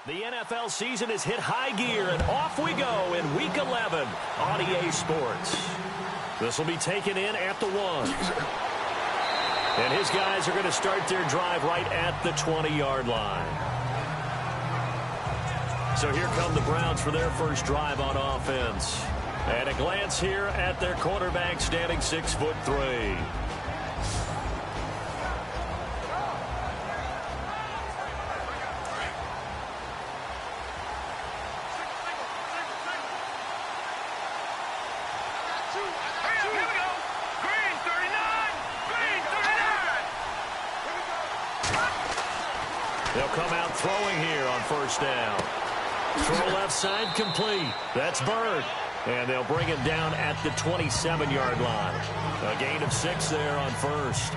The NFL season has hit high gear, and off we go in Week 11 on EA Sports. This will be taken in at the 1. And his guys are going to start their drive right at the 20-yard line. So here come the Browns for their first drive on offense. And a glance here at their quarterback standing 6'3". They'll come out throwing here on first down. Throw left side complete. That's Bird. And they'll bring him down at the 27-yard line. A gain of 6 there on first.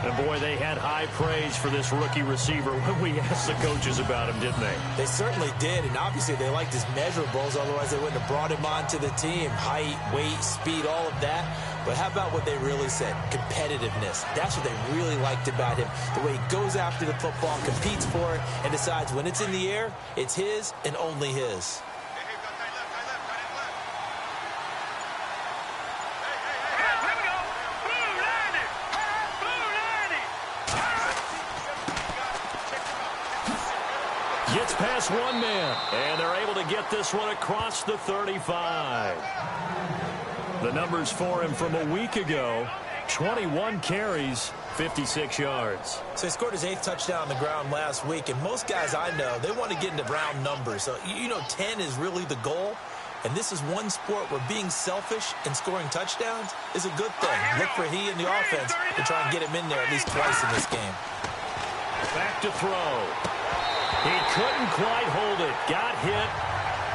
And, boy, they had high praise for this rookie receiver when we asked the coaches about him, didn't they? They certainly did, and obviously they liked his measurables. Otherwise, they wouldn't have brought him onto the team. Height, weight, speed, all of that. But how about what they really said? Competitiveness. That's what they really liked about him. The way he goes after the football, competes for it, and decides when it's in the air, it's his and only his. Gets past one man, and they're able to get this one across the 35. The numbers for him from a week ago, 21 carries, 56 yards. So he scored his 8th touchdown on the ground last week, and most guys I know, they want to get into round numbers. So, 10 is really the goal, and this is one sport where being selfish and scoring touchdowns is a good thing. Look for he and the offense to try and get him in there at least twice in this game. Back to throw. He couldn't quite hold it. Got hit.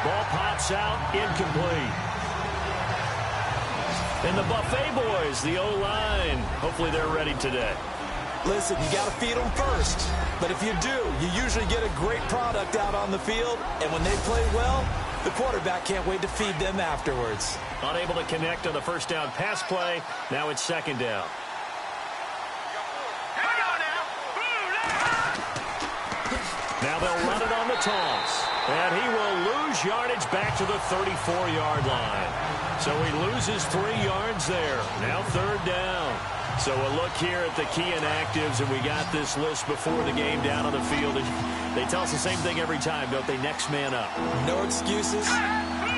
Ball pops out. Incomplete. And the Buffet boys, the O-line, hopefully they're ready today. Listen, you got to feed them first. But if you do, you usually get a great product out on the field. And when they play well, the quarterback can't wait to feed them afterwards. Unable to connect on the first down pass play. Now it's second down. Now they'll run it on the toss. And he will lose yardage back to the 34-yard line. So he loses 3 yards there. Now third down. So a look here at the key inactives, and we got this list before the game down on the field. And they tell us the same thing every time, don't they? Next man up. No excuses.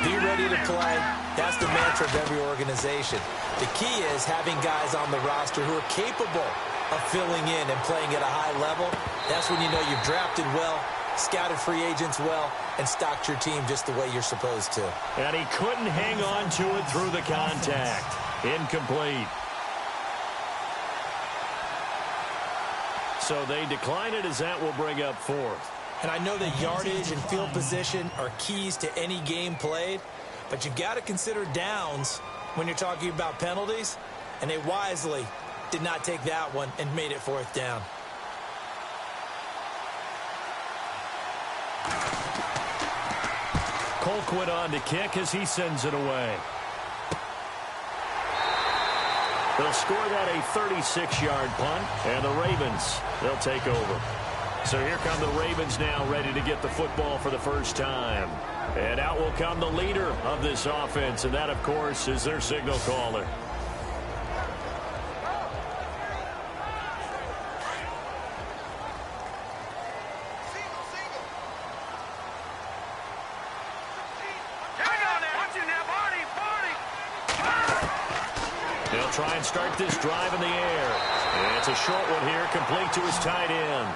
Be ready to play. That's the mantra of every organization. The key is having guys on the roster who are capable of filling in and playing at a high level. That's when you know you've drafted well, scouted free agents well, and stocked your team just the way you're supposed to. And he couldn't hang on to it through the contact. Incomplete. So they decline it as that will bring up fourth. And I know that yardage and field position are keys to any game played, but you've got to consider downs when you're talking about penalties, and they wisely did not take that one and made it fourth down. Colquitt on to kick as he sends it away. They'll score that a 36-yard punt, and the Ravens, they'll take over. So here come the Ravens now ready to get the football for the first time. And out will come the leader of this offense, and that, of course, is their signal caller. They'll try and start this drive in the air. And it's a short one here, complete to his tight end.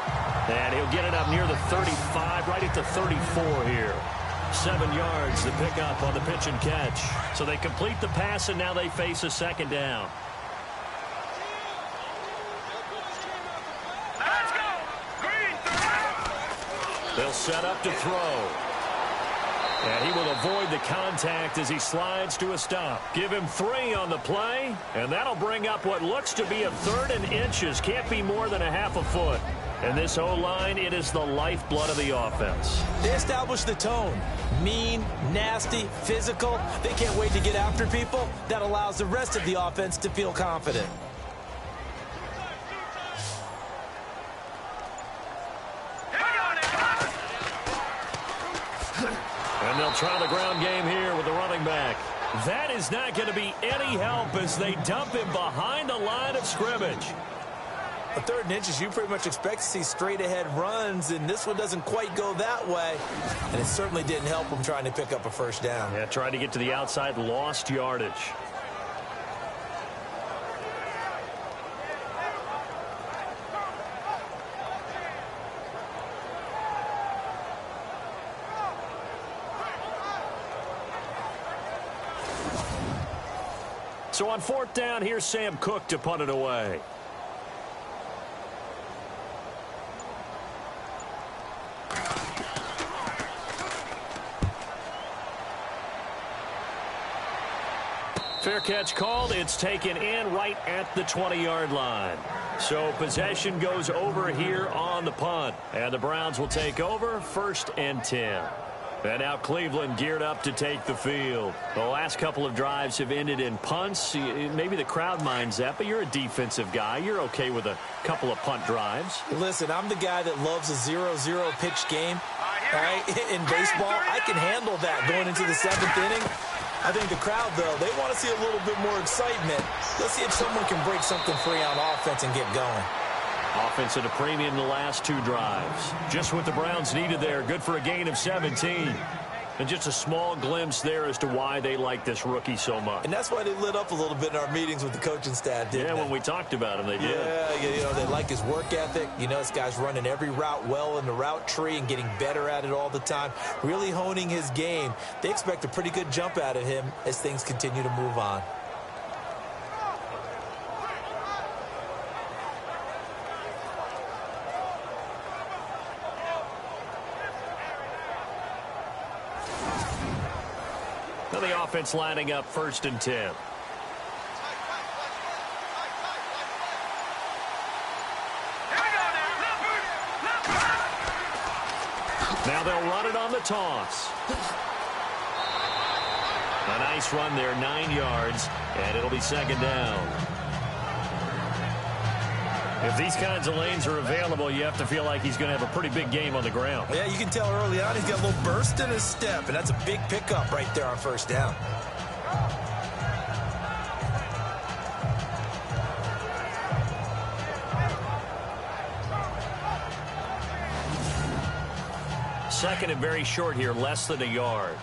And he'll get it up near the 35, right at the 34 here. 7 yards, the pickup on the pitch and catch. So they complete the pass, and now they face a second down. Let's go! Green, they'll set up to throw. And he will avoid the contact as he slides to a stop. Give him 3 on the play, and that'll bring up what looks to be a 3rd and inches. Can't be more than a half a foot. And this O-line, it is the lifeblood of the offense. They establish the tone. Mean, nasty, physical. They can't wait to get after people. That allows the rest of the offense to feel confident. try the ground game here with the running back. That is not going to be any help as they dump him behind the line of scrimmage. A 3rd and inches, you pretty much expect to see straight-ahead runs, and this one doesn't quite go that way. And it certainly didn't help him trying to pick up a first down. Yeah, trying to get to the outside, lost yardage. So on 4th down, here's Sam Cook to punt it away. Fair catch called. It's taken in right at the 20-yard line. So possession goes over here on the punt. And the Browns will take over 1st and 10. And now Cleveland geared up to take the field. The last couple of drives have ended in punts. Maybe the crowd minds that, but you're a defensive guy. You're okay with a couple of punt drives. Listen, I'm the guy that loves a 0-0 pitch game. All right? In baseball, I can handle that going into the 7th inning. I think the crowd, though, they want to see a little bit more excitement. Let's see if someone can break something free on offense and get going. Offense at a premium the last 2 drives. Just what the Browns needed there. Good for a gain of 17. And just a small glimpse there as to why they like this rookie so much. And that's why they lit up a little bit in our meetings with the coaching staff, didn't they? Yeah, when we talked about him, they did. Yeah, they like his work ethic. You know, this guy's running every route well in the route tree and getting better at it all the time, really honing his game. They expect a pretty good jump out of him as things continue to move on. The offense lining up 1st and 10. Now they'll run it on the toss. A nice run there, 9 yards, and it'll be 2nd down. If these kinds of lanes are available, you have to feel like he's going to have a pretty big game on the ground. Yeah, you can tell early on he's got a little burst in his step, and that's a big pickup right there on 1st down. Second and very short here, less than a yard.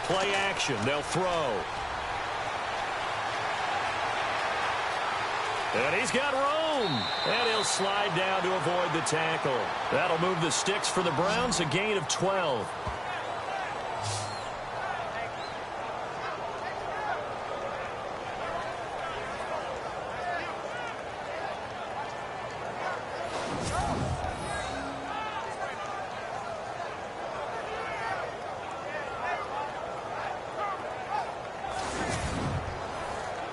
Play action. They'll throw. And he's got room. And he'll slide down to avoid the tackle. That'll move the sticks for the Browns, a gain of 12.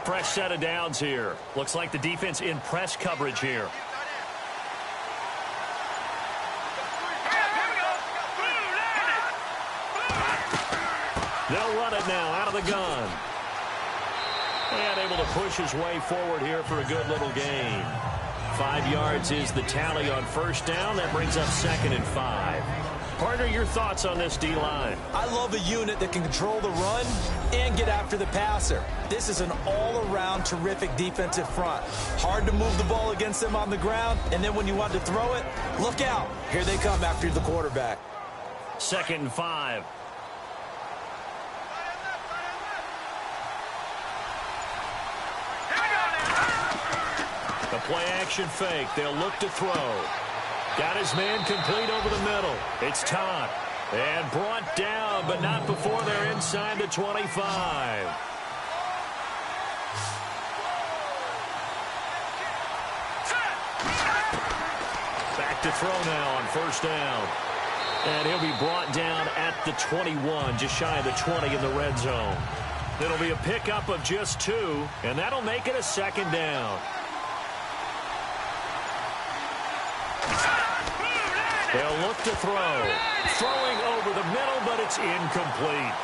Fresh set of downs here. Looks like the defense in press coverage here. They'll run it now out of the gun. And able to push his way forward here for a good little gain. 5 yards is the tally on 1st down. That brings up 2nd and 5. Partner, your thoughts on this D-line? I love a unit that can control the run and get after the passer. This is an all-around terrific defensive front. Hard to move the ball against them on the ground, and then when you want to throw it, look out. Here they come after the quarterback. 2nd and 5. The play-action fake. They'll look to throw. Got his man complete over the middle. It's Todd. And brought down, but not before they're inside the 25. Back to throw now on 1st down. And he'll be brought down at the 21, just shy of the 20 in the red zone. It'll be a pickup of just 2, and that'll make it a 2nd down. They'll look to throw. Throwing over the middle, but it's incomplete.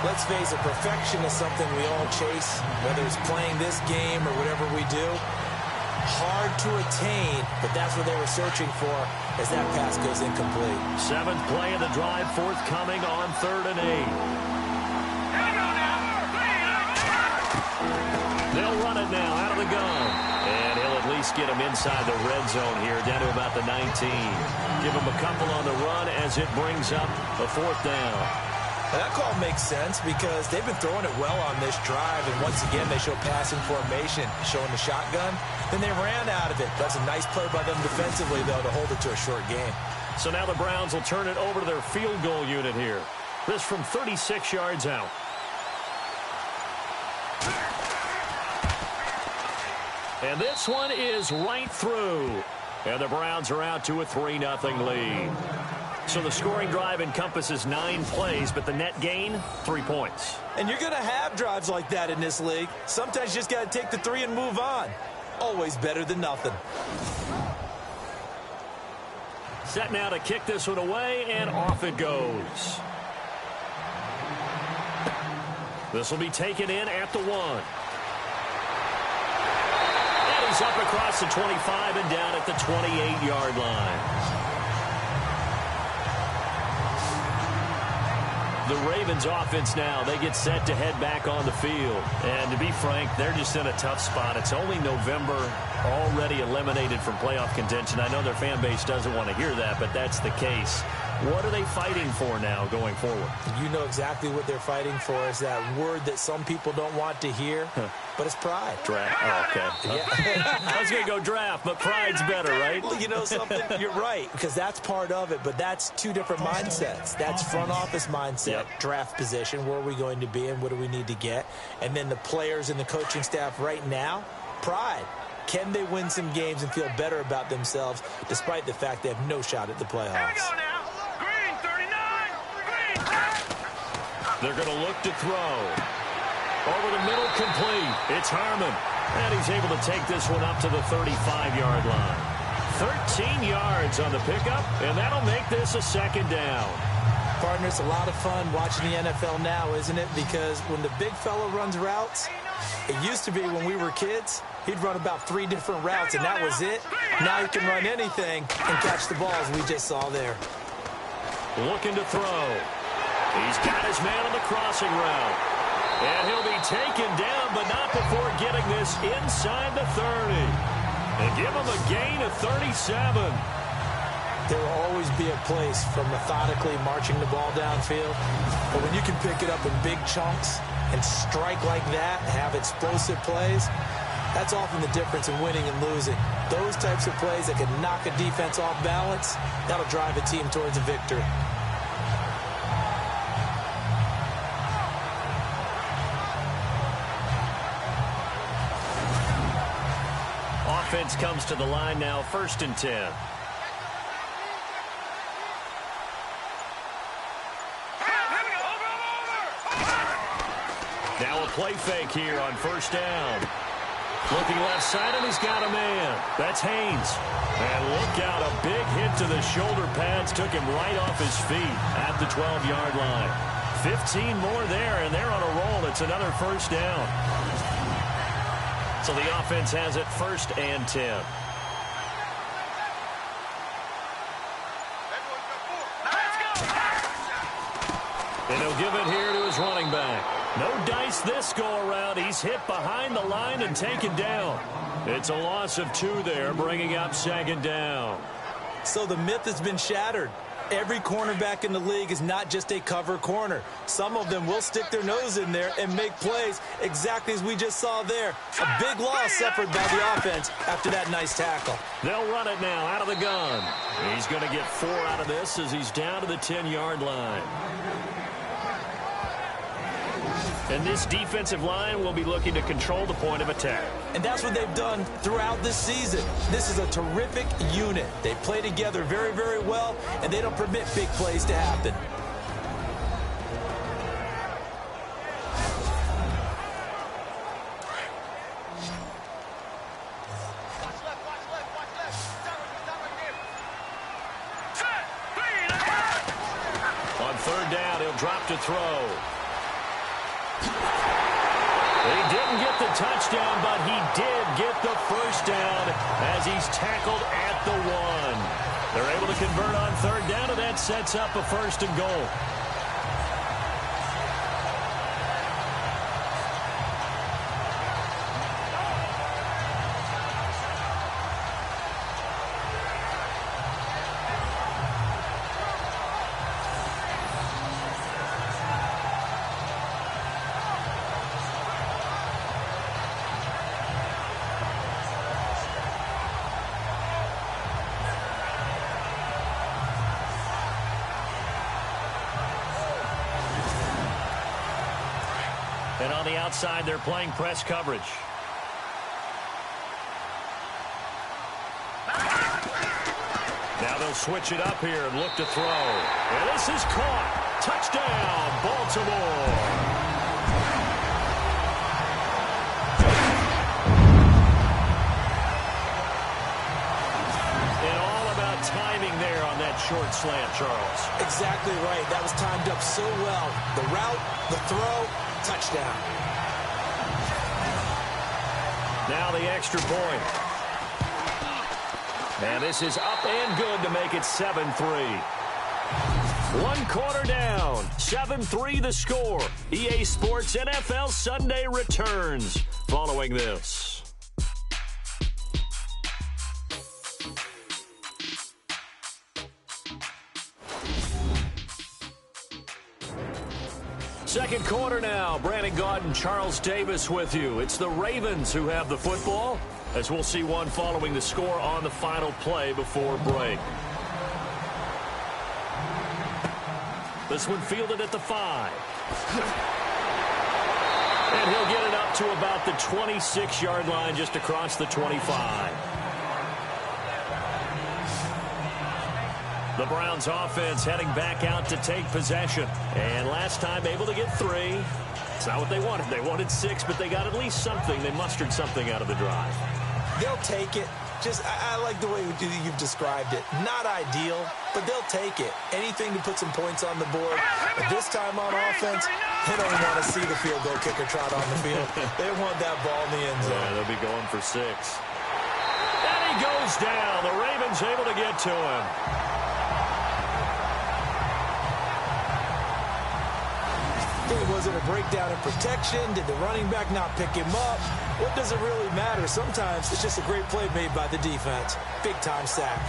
Let's face it, perfection is something we all chase, whether it's playing this game or whatever we do. Hard to attain, but that's what they were searching for as that pass goes incomplete. 7th play of the drive, forthcoming on 3rd and 8. They'll run it now out of the gun. And he'll at least get him inside the red zone here, down to about the 19. Give him a couple on the run as it brings up a 4th down. Now that call makes sense because they've been throwing it well on this drive, and once again they show passing formation, showing the shotgun. Then they ran out of it. That's a nice play by them defensively, though, to hold it to a short game. So now the Browns will turn it over to their field goal unit here. This from 36 yards out. And this one is right through. And the Browns are out to a 3-0 lead. So the scoring drive encompasses 9 plays, but the net gain, 3 points. And you're going to have drives like that in this league. Sometimes you just got to take the 3 and move on. Always better than nothing. Set now to kick this one away, and off it goes. This will be taken in at the 1. And he's up across the 25 and down at the 28-yard line. The Ravens offense now, they get set to head back on the field. And to be frank, they're just in a tough spot. It's only November, already eliminated from playoff contention. I know their fan base doesn't want to hear that, but that's the case. What are they fighting for now going forward? You know exactly what they're fighting for is that word that some people don't want to hear, but it's pride. Draft. Oh, okay. Yeah. I was going to go draft, but pride's better, right? Well, you know something? You're right, because that's part of it, but that's 2 different mindsets. That's front office mindset, draft position, where are we going to be and what do we need to get? And then the players and the coaching staff right now, pride. Can they win some games and feel better about themselves despite the fact they have no shot at the playoffs? They're going to look to throw. Over the middle, complete. It's Harmon. And he's able to take this one up to the 35-yard line. 13 yards on the pickup, and that'll make this a 2nd down. Partner, it's a lot of fun watching the NFL now, isn't it? Because when the big fella runs routes, it used to be when we were kids, he'd run about 3 different routes, and that was it. Now he can run anything and catch the balls we just saw there. Looking to throw. He's got his man on the crossing route. And he'll be taken down, but not before getting this inside the 30. And give him a gain of 37. There will always be a place for methodically marching the ball downfield. But when you can pick it up in big chunks and strike like that, have explosive plays, that's often the difference in winning and losing. Those types of plays that can knock a defense off balance, that'll drive a team towards a victory. Offense comes to the line now, 1st and 10. Now a play fake here on 1st down. Looking left side, and he's got a man. That's Haynes. And look out, a big hit to the shoulder pads took him right off his feet at the 12-yard line. 15 more there, and they're on a roll. It's another 1st down. So the offense has it 1st and 10. And he'll give it here to his running back. No dice this go-around. He's hit behind the line and taken down. It's a loss of 2 there, bringing up 2nd down. So the myth has been shattered. Every cornerback in the league is not just a cover corner. Some of them will stick their nose in there and make plays exactly as we just saw there. A big loss suffered by the offense after that nice tackle. They'll run it now out of the gun. He's going to get 4 out of this as he's down to the 10-yard line. And this defensive line will be looking to control the point of attack. And that's what they've done throughout this season. This is a terrific unit. They play together very, very well, and they don't permit big plays to happen. third down, he'll drop to throw. He didn't get the touchdown, but he did get the first down as he's tackled at the 1. They're able to convert on third down, and that sets up a first and goal. And on the outside, they're playing press coverage. Now they'll switch it up here and look to throw. And this is caught. Touchdown, Baltimore. And all about timing there on that short slant, Charles. Exactly right. That was timed up so well. The route, the throw, touchdown. Now the extra point. And this is up and good to make it 7-3. 1 quarter down. 7-3 the score. EA Sports NFL Sunday returns following this. Second quarter now. Brandon Gaudin and Charles Davis with you. It's the Ravens who have the football, as we'll see one following the score on the final play before break. This one fielded at the 5. And he'll get it up to about the 26-yard line, just across the 25. The Browns offense heading back out to take possession. And last time able to get 3. It's not what they wanted. They wanted 6, but they got at least something. They mustered something out of the drive. They'll take it. I like the way you've described it. Not ideal, but they'll take it. Anything to put some points on the board. But this time on offense, they don't want to see the field goal kicker trot on the field. They want that ball in the end zone. Yeah, they'll be going for 6. And he goes down. The Ravens able to get to him. Was it a breakdown in protection? Did the running back not pick him up? What does it really matter? Sometimes it's just a great play made by the defense. Big-time sack.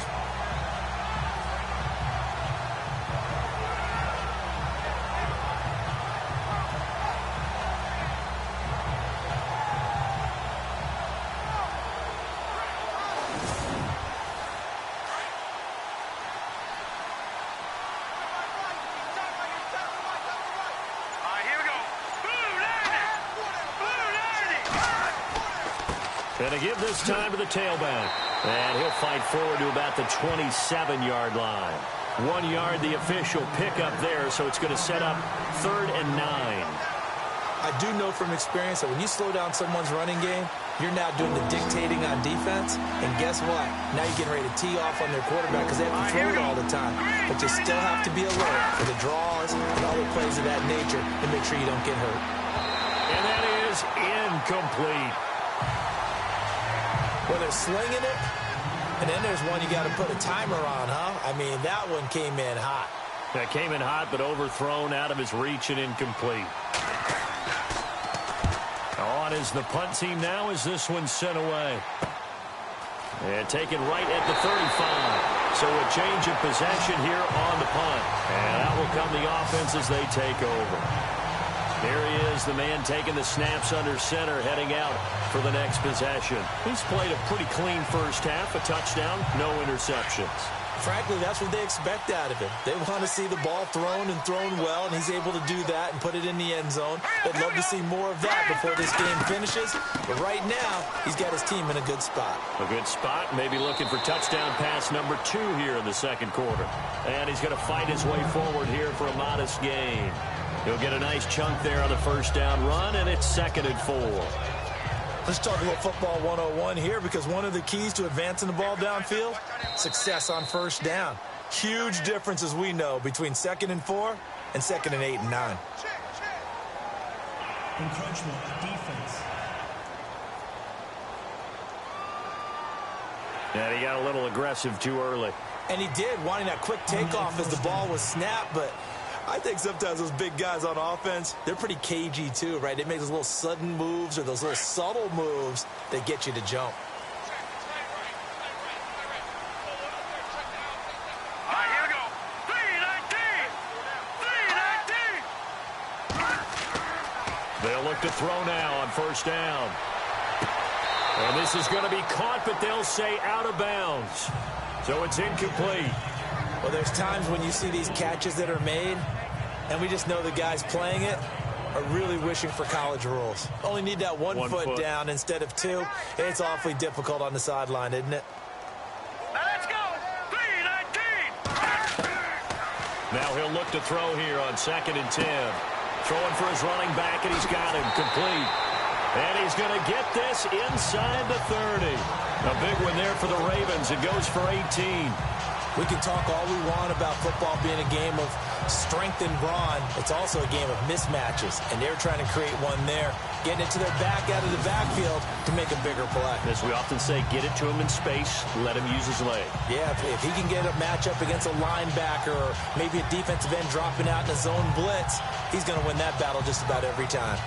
And to give this time to the tailback. And he'll fight forward to about the 27-yard line. 1 yard, the official pickup there, so it's going to set up 3rd and 9. I do know from experience that when you slow down someone's running game, you're now doing the dictating on defense. And guess what? Now you're getting ready to tee off on their quarterback because they have to throw it all the time. But you still have to be alert for the draws and other plays of that nature and make sure you don't get hurt. And that is incomplete. Well, they're slinging it, and then there's one you got to put a timer on, huh? I mean, that one came in hot. That came in hot, but overthrown out of his reach and incomplete. On is the punt team now as this one's sent away. And taken right at the 35. So a change of possession here on the punt. And out will come the offense as they take over. There he is, the man taking the snaps under center, heading out for the next possession. He's played a pretty clean first half, a touchdown, no interceptions. Frankly, that's what they expect out of him. They want to see the ball thrown and thrown well, and he's able to do that and put it in the end zone. They'd love to see more of that before this game finishes. But right now, he's got his team in a good spot. A good spot, maybe looking for touchdown pass number 2 here in the second quarter. And he's going to fight his way forward here for a modest gain. He'll get a nice chunk there on the first down run, and it's 2nd and 4. Let's talk about football 101 here, because one of the keys to advancing the ball downfield, success on first down. Huge difference, as we know, between 2nd and 4 and 2nd and 8 and 9. Encroachment defense. And he got a little aggressive too early. And he did, wanting that quick takeoff as the ball was snapped, but I think sometimes those big guys on offense, they're pretty cagey too, right? They make those little sudden moves or those little subtle moves that get you to jump. All right, here we go. 3-19. 3-19. They'll look to throw now on first down. And this is going to be caught, but they'll say out of bounds. So it's incomplete. Well, there's times when you see these catches that are made, and we just know the guys playing it are really wishing for college rules. Only need that one foot down instead of 2. It's awfully difficult on the sideline, isn't it? Now let's go. 3-19. Now he'll look to throw here on 2nd and 10. Throwing for his running back, and he's got him complete. And he's going to get this inside the 30. A big one there for the Ravens. It goes for 18. We can talk all we want about football being a game of strength and brawn. It's also a game of mismatches, and they're trying to create one there, getting it to their back out of the backfield to make a bigger play. As we often say, get it to him in space, let him use his leg. Yeah, if he can get a matchup against a linebacker or maybe a defensive end dropping out in a zone blitz, he's going to win that battle just about every time.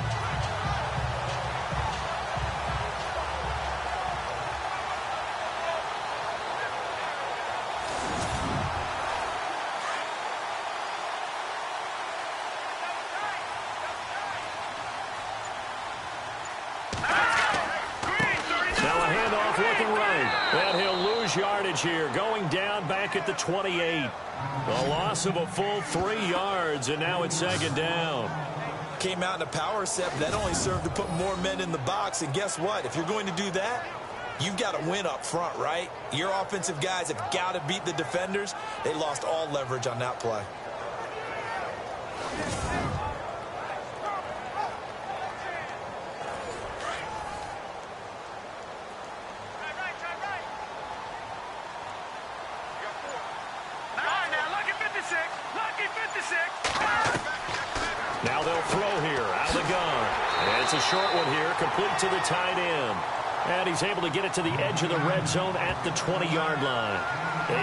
Yardage here, going down back at the 28. A loss of a full 3 yards, and now it's 2nd down. Came out in a power set, but that only served to put more men in the box. And guess what? If you're going to do that, you've got to win up front, right? Your offensive guys have got to beat the defenders. They lost all leverage on that play. Now they'll throw here out of the gun. And it's a short one here, complete to the tight end. And he's able to get it to the edge of the red zone at the 20-yard line.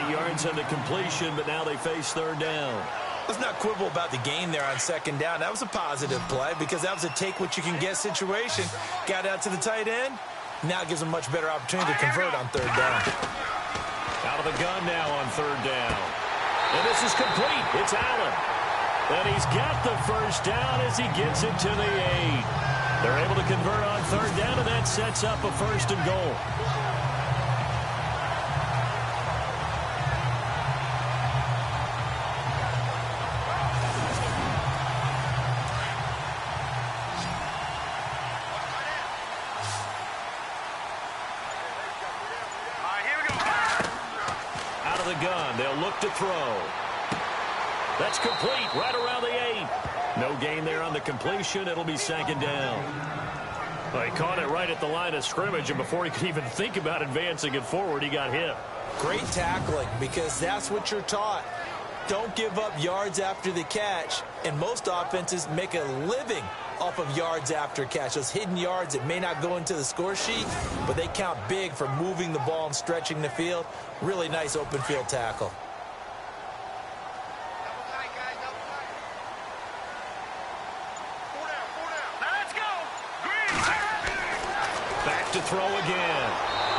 8 yards on the completion, but now they face 3rd down. Let's not quibble about the gain there on 2nd down. That was a positive play because that was a take-what-you-can-get situation. Got out to the tight end. Now it gives them a much better opportunity to convert on 3rd down. Out of the gun now on 3rd down. And this is complete. It's Allen. And he's got the first down as he gets it to the 8. They're able to convert on 3rd down, and that sets up a 1st and goal. All right, here we go. Out of the gun, they'll look to throw. That's complete, right around the 8. No gain there on the completion. It'll be 2nd down. Well, he caught it right at the line of scrimmage, and before he could even think about advancing it forward, he got hit. Great tackling, because that's what you're taught. Don't give up yards after the catch, and most offenses make a living off of yards after catch. Those hidden yards that may not go into the score sheet, but they count big for moving the ball and stretching the field. Really nice open field tackle. To throw again.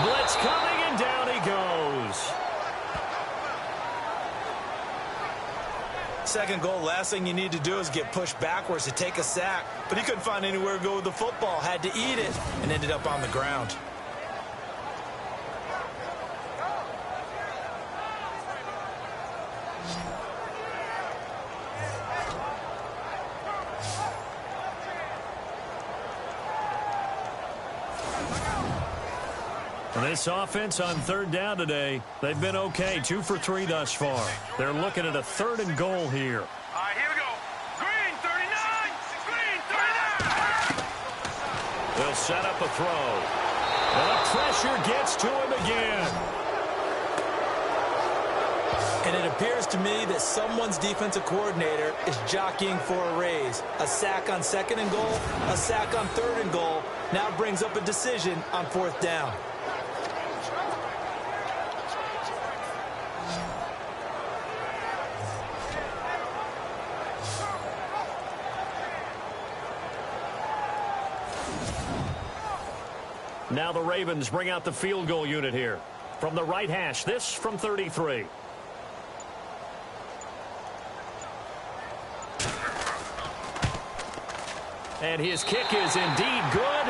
Blitz coming, and down he goes. 2nd goal, last thing you need to do is get pushed backwards to take a sack. But he couldn't find anywhere to go with the football. Had to eat it and ended up on the ground. This offense on 3rd down today, they've been okay. 2 for 3 thus far. They're looking at a 3rd and goal here. All right, here we go. Green, 39. Green, 39. They'll set up a throw. And the pressure gets to him again. And it appears to me that someone's defensive coordinator is jockeying for a raise. A sack on 2nd and goal, a sack on 3rd and goal, now brings up a decision on 4th down. Now the Ravens bring out the field goal unit here. From the right hash, this from 33. And his kick is indeed good.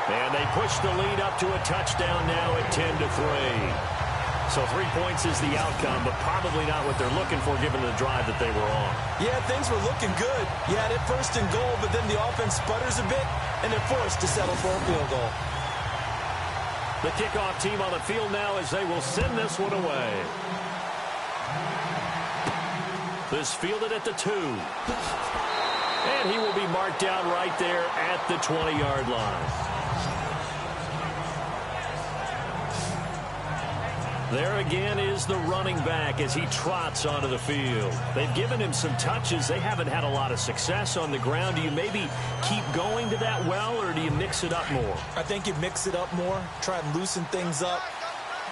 And they push the lead up to a touchdown now at 10-3. So 3 points is the outcome, but probably not what they're looking for given the drive that they were on. Yeah, things were looking good. You had it 1st and goal, but then the offense sputters a bit, and they're forced to settle for a field goal. The kickoff team on the field now as they will send this one away. This fielded at the 2. And he will be marked down right there at the 20-yard line. There again is the running back as he trots onto the field. They've given him some touches. They haven't had a lot of success on the ground. Do you maybe keep going to that well, or do you mix it up more? I think you mix it up more, try and loosen things up.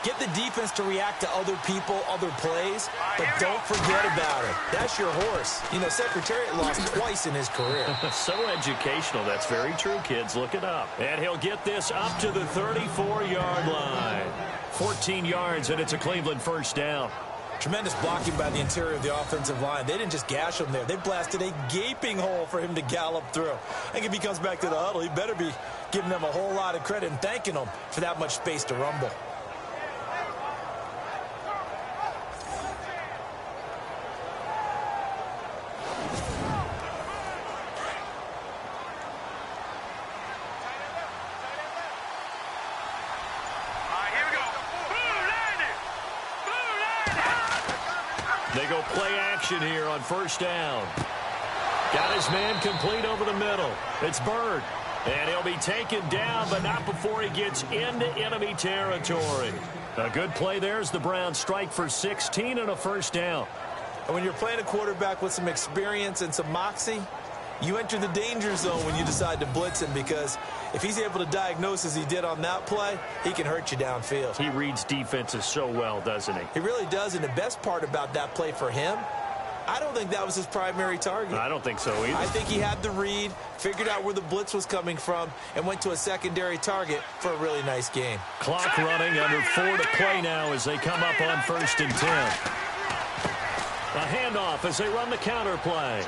Get the defense to react to other people, other plays, but don't forget about it. That's your horse. You know, Secretariat lost twice in his career. So educational. That's very true, kids. Look it up. And he'll get this up to the 34-yard line. 14 yards, and it's a Cleveland 1st down. Tremendous blocking by the interior of the offensive line. They didn't just gash him there. They blasted a gaping hole for him to gallop through. I think if he comes back to the huddle, he better be giving them a whole lot of credit and thanking them for that much space to rumble. They go play action here on 1st down. Got his man complete over the middle. It's Bird. And he'll be taken down, but not before he gets into enemy territory. A good play there as the Browns strike for 16 and a 1st down. And when you're playing a quarterback with some experience and some moxie, you enter the danger zone when you decide to blitz him, because if he's able to diagnose as he did on that play, he can hurt you downfield. He reads defenses so well, doesn't he? He really does, and the best part about that play for him, I don't think that was his primary target. I don't think so either. I think he had the read, figured out where the blitz was coming from, and went to a secondary target for a really nice game. Clock running, under 4 to play now as they come up on 1st and 10. A handoff as they run the counter play.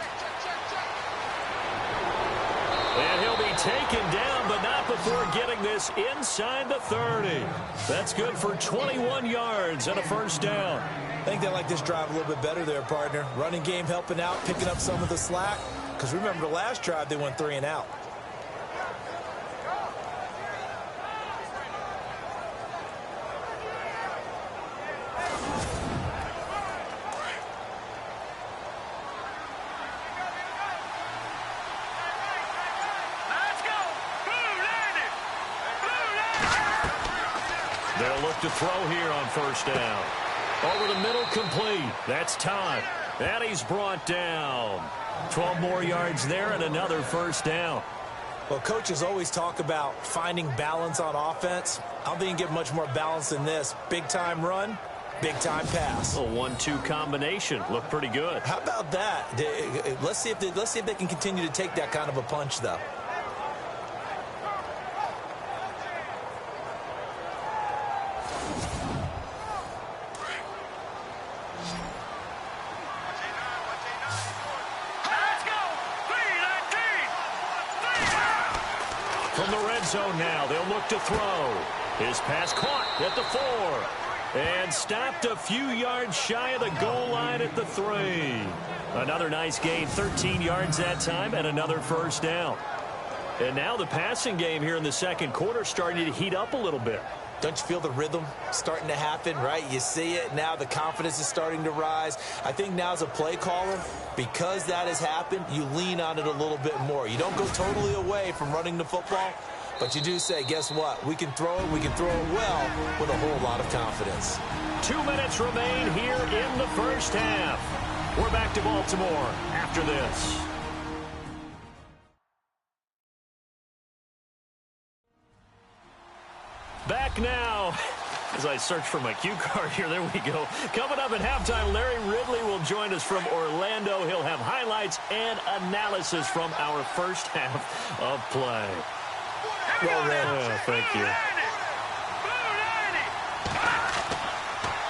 And he'll be taken down, but not before getting this inside the 30. That's good for 21 yards and a 1st down. I think they like this drive a little bit better there, partner. Running game helping out, picking up some of the slack. Because remember, the last drive, they went 3 and out. They'll look to throw here on 1st down. Over the middle, complete. That's Todd. And he's brought down. 12 more yards there and another 1st down. Well, coaches always talk about finding balance on offense. I don't think you can get much more balance than this. Big-time run, big-time pass. A 1-2 combination. Looked pretty good. How about that? Let's see if they can continue to take that kind of a punch, though. From the red zone now, they'll look to throw. His pass caught at the 4. And stopped a few yards shy of the goal line at the 3. Another nice gain, 13 yards that time, and another 1st down. And now the passing game here in the 2nd quarter starting to heat up a little bit. Don't you feel the rhythm starting to happen, right? You see it now. The confidence is starting to rise. I think now as a play caller, because that has happened, you lean on it a little bit more. You don't go totally away from running the football, but you do say, guess what? We can throw it. We can throw it well with a whole lot of confidence. 2 minutes remain here in the first half. We're back to Baltimore after this. Back now. As I search for my cue card here, there we go. Coming up at halftime, Larry Ridley will join us from Orlando. He'll have highlights and analysis from our first half of play. Well read. Oh, thank you.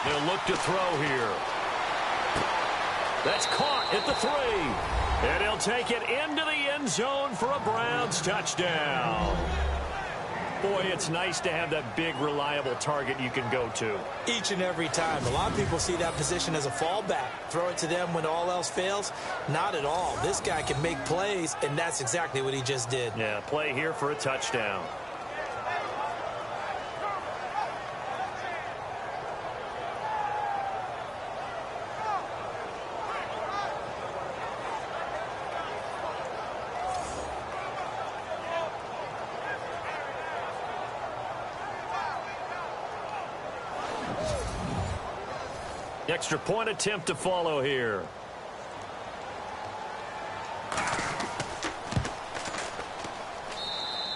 They'll look to throw here. That's caught at the 3. And he'll take it into the end zone for a Browns touchdown. Boy, it's nice to have that big, reliable target you can go to. Each and every time. A lot of people see that position as a fallback. Throw it to them when all else fails. Not at all. This guy can make plays, and that's exactly what he just did. Yeah, play here for a touchdown. Extra point attempt to follow here.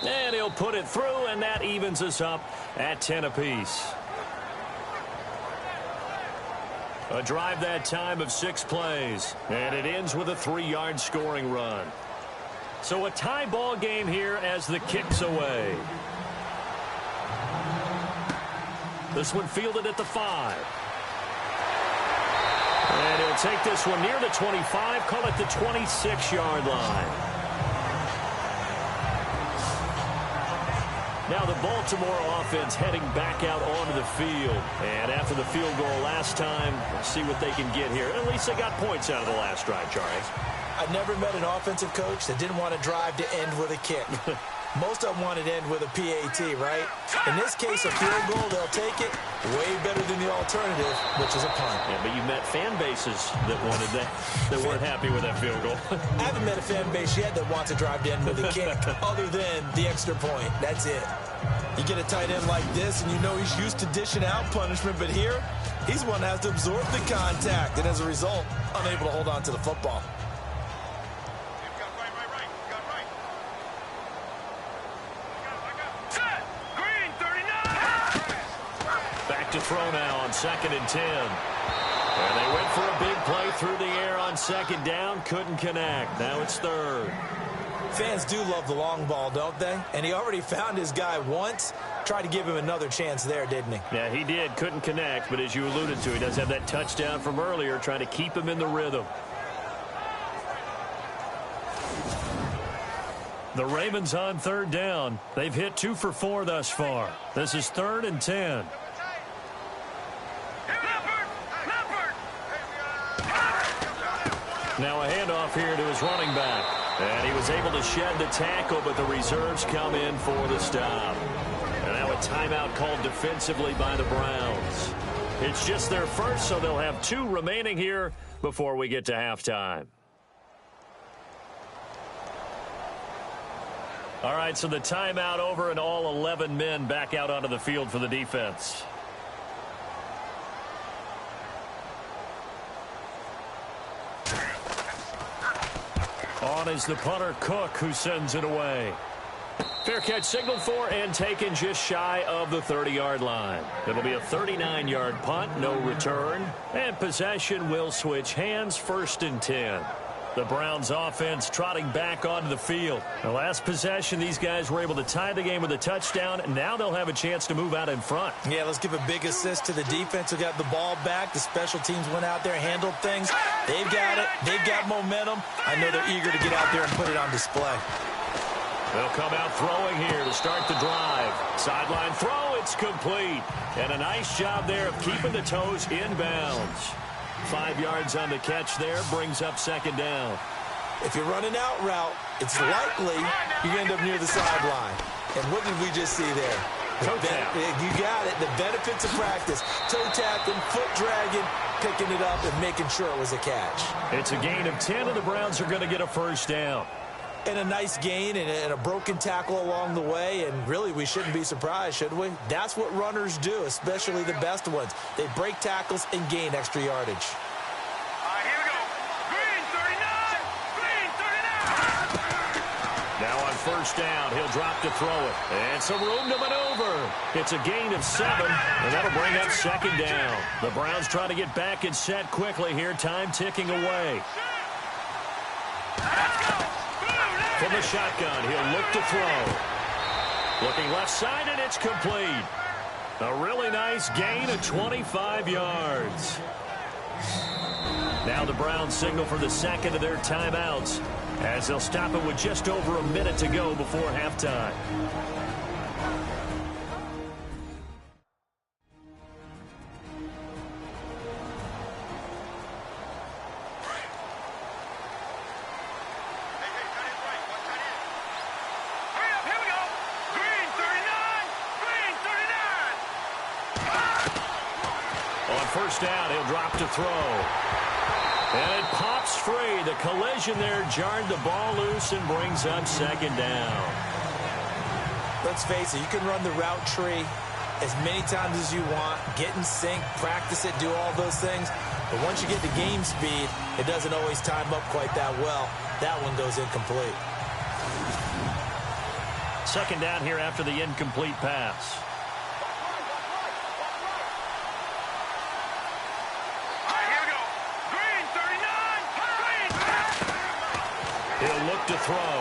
And he'll put it through, and that evens us up at 10 apiece. A drive that time of 6 plays, and it ends with a 3-yard scoring run. So a tie ball game here as the kick's away. This one fielded at the 5. And he'll take this one near the 25, call it the 26-yard line. Now the Baltimore offense heading back out onto the field. And after the field goal last time, let's see what they can get here. At least they got points out of the last drive, Charles. I've never met an offensive coach that didn't want to drive to end with a kick. Most of them wanted to end with a PAT, right? In this case, a field goal, they'll take it. Way better than the alternative, which is a punt. Yeah, but you met fan bases that wanted that, that weren't happy with that field goal. I haven't met a fan base yet that wants to drive to end with a kick, other than the extra point. That's it. You get a tight end like this, and you know he's used to dishing out punishment, but here, he's one that has to absorb the contact, and as a result, unable to hold on to the football. To throw now on 2nd and 10. And they went for a big play through the air on 2nd down. Couldn't connect. Now it's 3rd. Fans do love the long ball, don't they? And he already found his guy once. Tried to give him another chance there, didn't he? Yeah, he did. Couldn't connect. But as you alluded to, he does have that touchdown from earlier, trying to keep him in the rhythm. The Ravens on 3rd down. They've hit 2 for 4 thus far. This is 3rd and 10. Now a handoff here to his running back. And he was able to shed the tackle, but the reserves come in for the stop. And now a timeout called defensively by the Browns. It's just their first, so they'll have 2 remaining here before we get to halftime. All right, so the timeout over and all 11 men back out onto the field for the defense. On is the punter, Cook, who sends it away. Fair catch signaled for and taken just shy of the 30-yard line. It'll be a 39-yard punt, no return. And possession will switch hands, 1st and 10. The Browns offense trotting back onto the field. The last possession, these guys were able to tie the game with a touchdown. Now they'll have a chance to move out in front. Yeah, let's give a big assist to the defense who got the ball back. The special teams went out there, handled things. They've got it. They've got momentum. I know they're eager to get out there and put it on display. They'll come out throwing here to start the drive. Sideline throw, it's complete. And a nice job there of keeping the toes inbounds. 5 yards on the catch there, brings up 2nd down. If you're running out route, it's likely you end up near the sideline. And what did we just see there? Toe tap. You got it. The benefits of practice. Toe tapping, foot dragging, picking it up, and making sure it was a catch. It's a gain of 10, and the Browns are going to get a 1st down. And a nice gain and a broken tackle along the way, and really we shouldn't be surprised, should we? That's what runners do, especially the best ones. They break tackles and gain extra yardage. Here we go. Green 39. Green 39. Now on first down, he'll drop to throw it. And some room to maneuver. It's a gain of 7, and that'll bring up second down. The Browns trying to get back and set quickly here. Time ticking away. From the shotgun, he'll look to throw. Looking left side, and it's complete. A really nice gain of 25 yards. Now the Browns signal for the second of their timeouts, as they'll stop it with just over a minute to go before halftime. First down, he'll drop to throw. And it pops free. The collision there jarred the ball loose and brings up second down. Let's face it, you can run the route tree as many times as you want, get in sync, practice it, do all those things. But once you get to game speed, it doesn't always time up quite that well. That one goes incomplete. Second down here after the incomplete pass. He'll look to throw.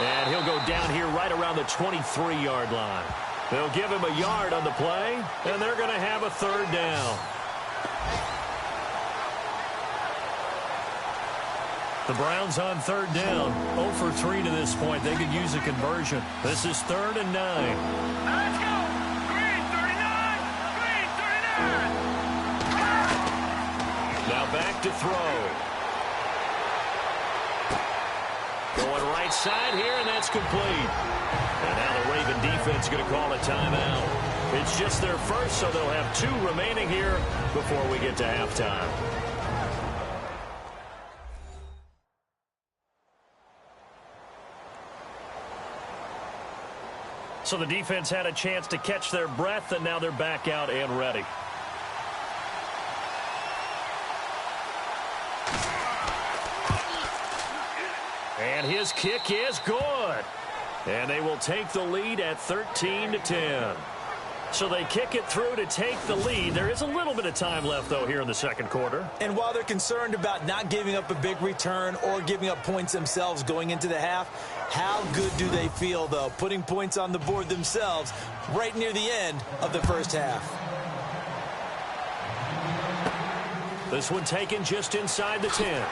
And he'll go down here right around the 23-yard line. They'll give him a yard on the play, and they're going to have a third down. The Browns on third down. 0 for 3 to this point. They could use a conversion. This is 3rd and 9. Let's go. Green 39. Green 39. Now back to throw. Going right side here, and that's complete. And now the Raven defense is going to call a timeout. It's just their first, so they'll have 2 remaining here before we get to halftime. So the defense had a chance to catch their breath, and now they're back out and ready. And his kick is good. And they will take the lead at 13-10. So they kick it through to take the lead. There is a little bit of time left, though, here in the second quarter. And while they're concerned about not giving up a big return or giving up points themselves going into the half, how good do they feel, though, putting points on the board themselves right near the end of the first half? This one taken just inside the 10.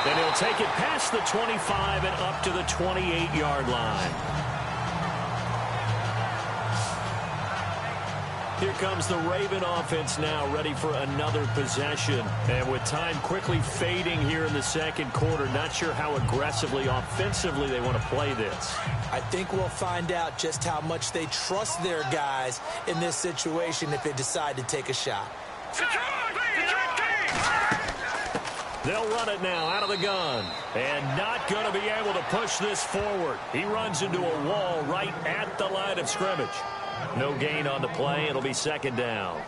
Then he'll take it past the 25 and up to the 28-yard line. Here comes the Raven offense now, ready for another possession. And with time quickly fading here in the second quarter, not sure how aggressively, offensively they want to play this. I think we'll find out just how much they trust their guys in this situation if they decide to take a shot. They'll run it now out of the gun. And not going to be able to push this forward. He runs into a wall right at the line of scrimmage. No gain on the play. It'll be second down.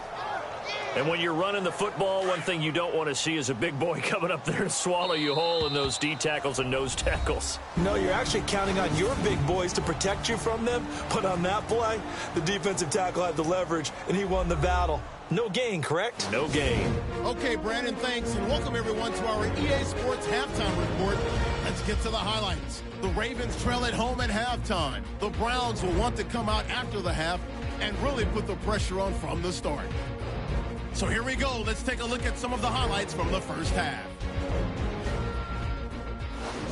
And when you're running the football, one thing you don't want to see is a big boy coming up there and swallow you whole in those D tackles and nose tackles. No, you're actually counting on your big boys to protect you from them. But on that play, the defensive tackle had the leverage, and he won the battle. No gain, correct? No gain. Okay, Brandon, thanks, and welcome everyone to our EA Sports Halftime Report. Let's get to the highlights. The Ravens trail at home at halftime. The Browns will want to come out after the half and really put the pressure on from the start. So here we go. Let's take a look at some of the highlights from the first half.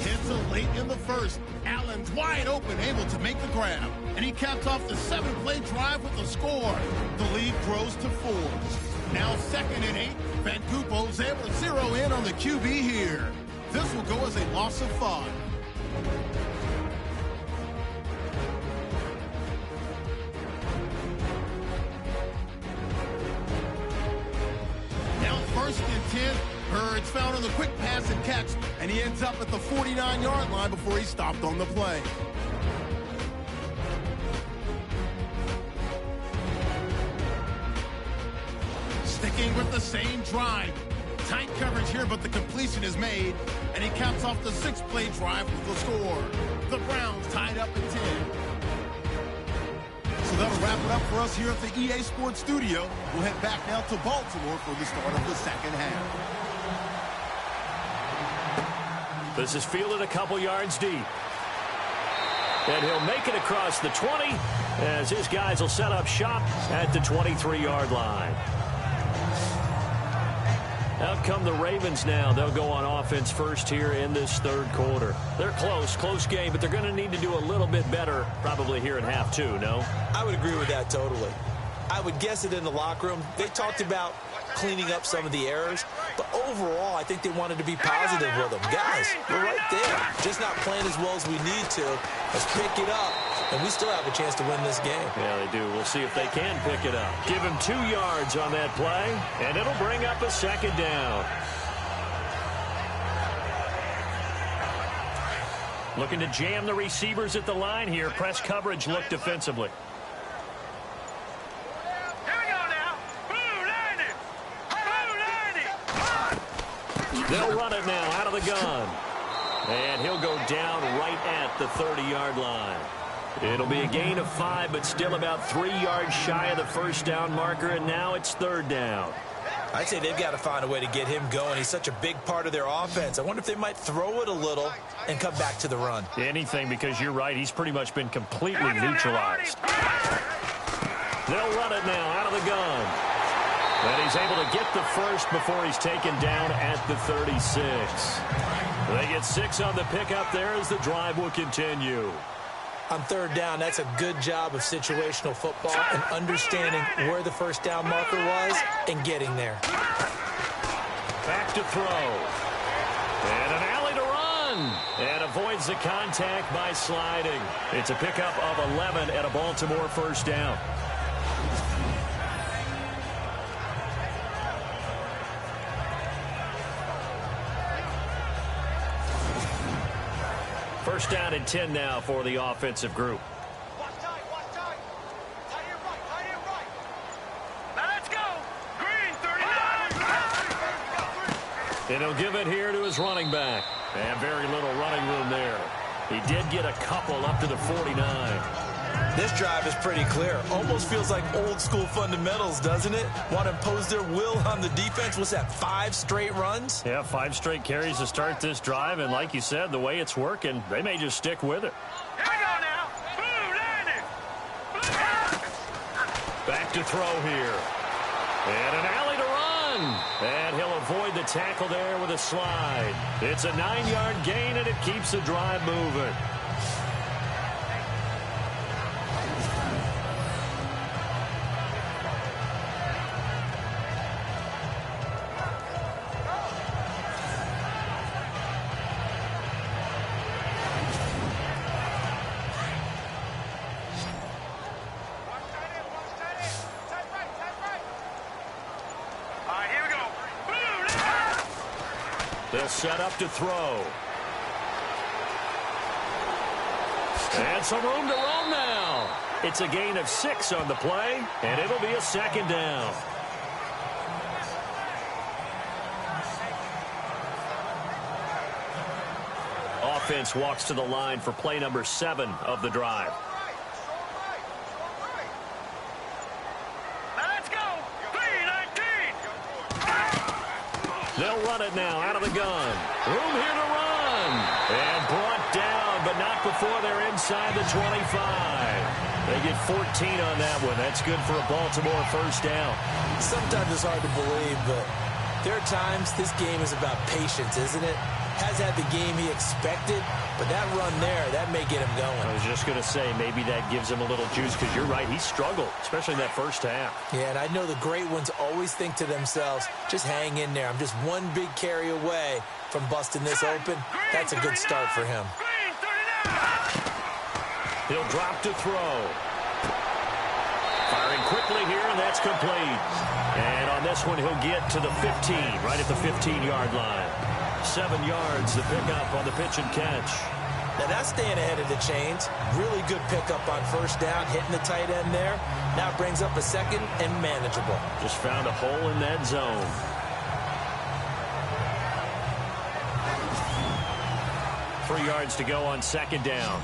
It's late in the first. Allen's wide open, able to make the grab. And he capped off the 7-play drive with a score. The lead grows to 4. Now 2nd and 8. Van Kupo's able to zero in on the QB here. This will go as a loss of 5. Now 1st and 10. Hurds found on the quick pass and catch, and he ends up at the 49-yard line before he stopped on the play. Sticking with the same drive. Tight coverage here, but the completion is made, and he caps off the 6-play drive with the score. The Browns tied up at 10. So that'll wrap it up for us here at the EA Sports Studio. We'll head back now to Baltimore for the start of the second half. This is fielded a couple yards deep. And he'll make it across the 20 as his guys will set up shop at the 23-yard line. Out come the Ravens now. They'll go on offense first here in this third quarter. They're close game, but they're going to need to do a little bit better probably here in half two, no? I would agree with that totally. I would guess it in the locker room. They talked about cleaning up some of the errors, but overall, I think they wanted to be positive with them. Guys, we're right there. Just not playing as well as we need to. Let's pick it up, and we still have a chance to win this game. Yeah, they do. We'll see if they can pick it up. Give him 2 yards on that play, and it'll bring up a second down. Looking to jam the receivers at the line here. Press coverage look defensively. They'll run it now out of the gun. And he'll go down right at the 30-yard line. It'll be a gain of 5, but still about 3 yards shy of the first down marker, and now it's third down. I'd say they've got to find a way to get him going. He's such a big part of their offense. I wonder if they might throw it a little and come back to the run. Anything, because you're right. He's pretty much been completely neutralized. They'll run it now out of the gun. And he's able to get the first before he's taken down at the 36. They get 6 on the pickup there as the drive will continue. On third down, that's a good job of situational football and understanding where the first down marker was and getting there. Back to throw. And an alley to run. And avoids the contact by sliding. It's a pickup of 11 at a Baltimore first down. First down and 10 now for the offensive group. Watch tight. Tight end right. Now let's go. Green, 39. And he'll give it here to his running back. And very little running room there. He did get a couple up to the 49. This drive is pretty clear. Almost feels like old school fundamentals, doesn't it? Want to impose their will on the defense. What's that, 5 straight runs? Yeah, 5 straight carries to start this drive. And like you said, the way it's working, they may just stick with it. Here we go now. Blue landing. Back to throw here. And an alley to run. And he'll avoid the tackle there with a slide. It's a 9-yard gain, and it keeps the drive moving. They'll set up to throw. And some room to roam now. It's a gain of 6 on the play, and it'll be a second down. Offense walks to the line for play number 7 of the drive. They'll run it now out of the gun. Room here to run. And brought down, but not before they're inside the 25. They get 14 on that one. That's good for a Baltimore first down. Sometimes it's hard to believe, but there are times this game is about patience, isn't it? Has had the game he expected, but that run there, that may get him going. I was just going to say, maybe that gives him a little juice, because you're right, he struggled, especially in that first half. Yeah, and I know the great ones always think to themselves, just hang in there. I'm just one big carry away from busting this open. That's a good start for him. He'll drop to throw. Firing quickly here, and that's complete. And on this one, he'll get to the 15, right at the 15-yard line. 7 yards, the pickup on the pitch and catch. Now that's staying ahead of the chains. Really good pickup on first down, hitting the tight end there. Now it brings up a second and manageable. Just found a hole in that zone. Three yards to go on second down.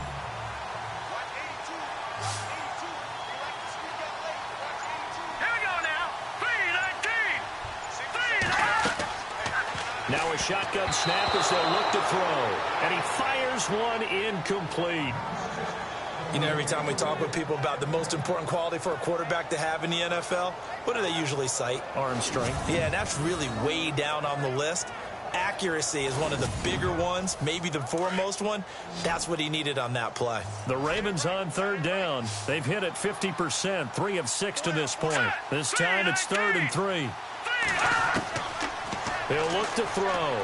Now a shotgun snap as they'll look to throw. And he fires one incomplete. You know, every time we talk with people about the most important quality for a quarterback to have in the NFL, what do they usually cite? Arm strength. Yeah, and that's really way down on the list. Accuracy is one of the bigger ones, maybe the foremost one. That's what he needed on that play. The Ravens on third down. They've hit it 50%, 3 of 6 to this point. This time it's 3rd and 3. He'll look to throw.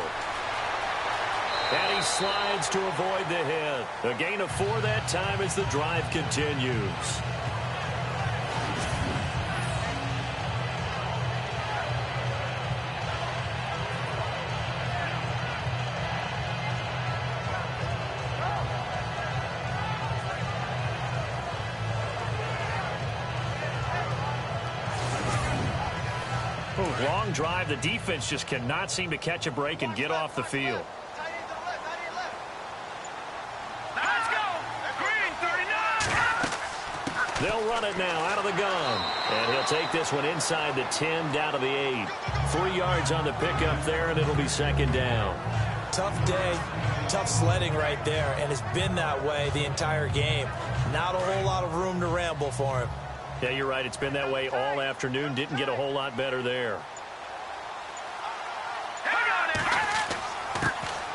And he slides to avoid the hit. A gain of 4 that time as the drive continues. Long drive. The defense just cannot seem to catch a break and get off the field. Let's go! Green, 39! They'll run it now out of the gun. And he'll take this one inside the 10, down to the 8. 3 yards on the pickup there, and it'll be second down. Tough day, tough sledding right there, and it's been that way the entire game. Not a whole lot of room to ramble for him. Yeah, you're right. It's been that way all afternoon. Didn't get a whole lot better there.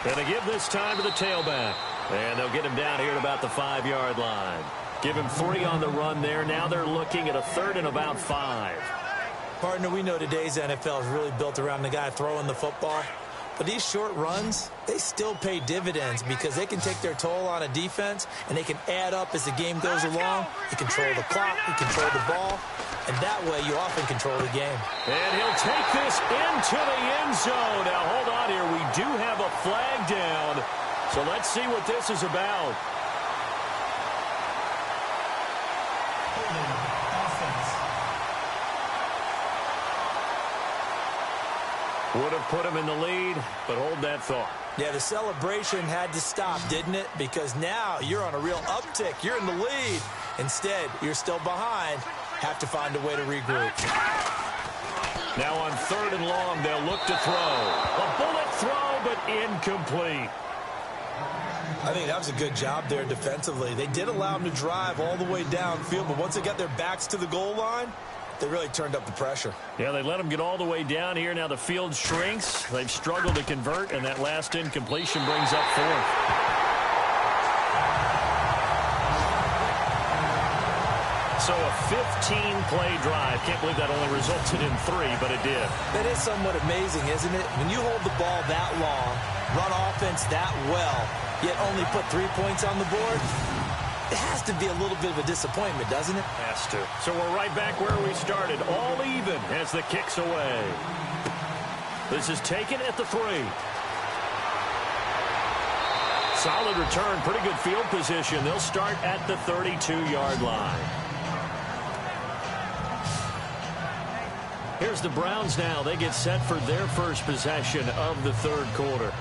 And they give this time to the tailback. And they'll get him down here at about the 5-yard line. Give him 3 on the run there. Now they're looking at a 3rd and about 5. Partner, we know today's NFL is really built around the guy throwing the football. But these short runs, they still pay dividends because they can take their toll on a defense and they can add up as the game goes along. You control the clock, you control the ball, and that way you often control the game. And he'll take this into the end zone. Now, hold on here. We do have a flag down. So let's see what this is about. Would have put him in the lead, but hold that thought. Yeah, the celebration had to stop, didn't it? Because now you're on a real uptick. You're in the lead. Instead, you're still behind. Have to find a way to regroup. Now on 3rd and long, they'll look to throw. A bullet throw, but incomplete. I think that was a good job there defensively. They did allow him to drive all the way downfield, but once they got their backs to the goal line, they really turned up the pressure. Yeah, they let them get all the way down here. Now the field shrinks. They've struggled to convert, and that last incompletion brings up 4th. So a 15-play drive. Can't believe that only resulted in 3, but it did. That is somewhat amazing, isn't it? When you hold the ball that long, run offense that well, yet only put 3 points on the board, it has to be a little bit of a disappointment, doesn't it? Has to. So we're right back where we started. All even as the kick's away. This is taken at the 3. Solid return. Pretty good field position. They'll start at the 32-yard line. Here's the Browns now. They get set for their first possession of the 3rd quarter.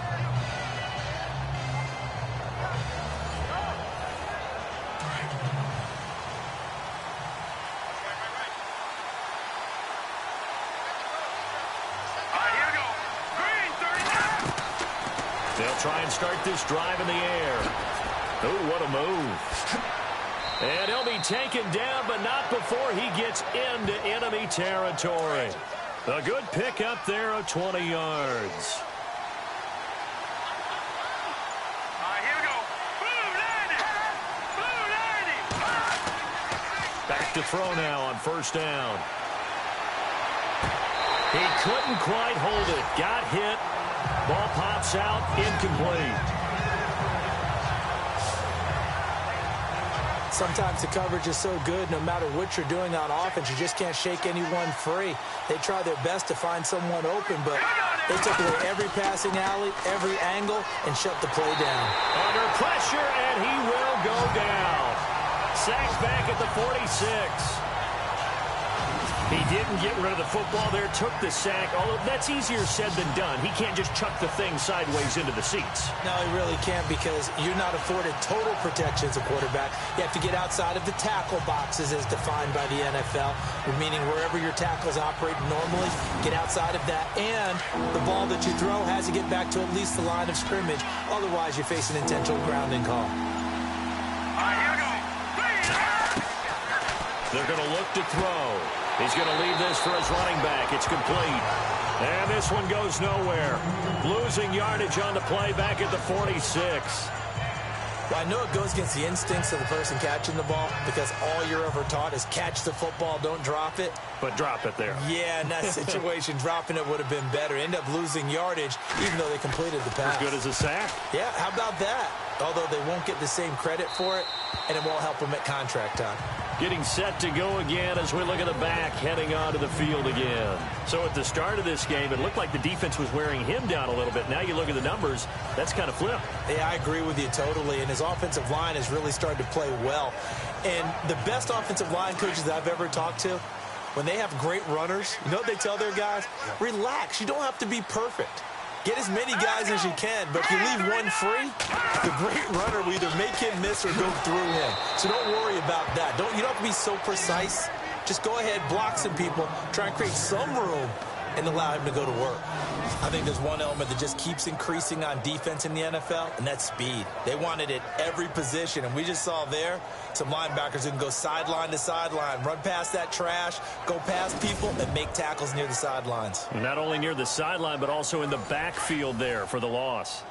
Try and start this drive in the air. Oh, what a move. And he'll be taken down, but not before he gets into enemy territory. A good pick up there of 20 yards. Here we go. Blue 90. Back to throw now on 1st down. He couldn't quite hold it. Got hit. Ball pops out, incomplete. Sometimes the coverage is so good, no matter what you're doing on offense, you just can't shake anyone free. They try their best to find someone open, but they took away every passing alley, every angle, and shut the play down. Under pressure, and he will go down. Sacked back at the 46. He didn't get rid of the football there, took the sack, although that's easier said than done. He can't just chuck the thing sideways into the seats. No, he really can't because you're not afforded total protection as a quarterback. You have to get outside of the tackle boxes as defined by the NFL, meaning wherever your tackles operate normally, get outside of that. And the ball that you throw has to get back to at least the line of scrimmage. Otherwise, you're facing intentional grounding call. They're going to look to throw. He's going to leave this for his running back. It's complete. And this one goes nowhere. Losing yardage on the play back at the 46. Well, I know it goes against the instincts of the person catching the ball because all you're ever taught is catch the football, don't drop it. But drop it there. Yeah, in that situation, dropping it would have been better. End up losing yardage even though they completed the pass. As good as a sack. Yeah, how about that? Although they won't get the same credit for it, and it won't help them at contract time. Getting set to go again as we look at the back, heading onto the field again. So at the start of this game, it looked like the defense was wearing him down a little bit. Now you look at the numbers, that's kind of flipped. Yeah, I agree with you totally, and his offensive line has really started to play well. And the best offensive line coaches I've ever talked to, when they have great runners, you know what they tell their guys? Relax, you don't have to be perfect. Get as many guys as you can, but if you leave one free, the great runner will either make him miss or go through him. So don't worry about that. You don't have to be so precise. Just go ahead, block some people, try and create some room, and allow him to go to work. I think there's one element that just keeps increasing on defense in the NFL, and that's speed. They want it at every position, and we just saw there some linebackers who can go sideline to sideline, run past that trash, go past people, and make tackles near the sidelines. Not only near the sideline, but also in the backfield there for the loss.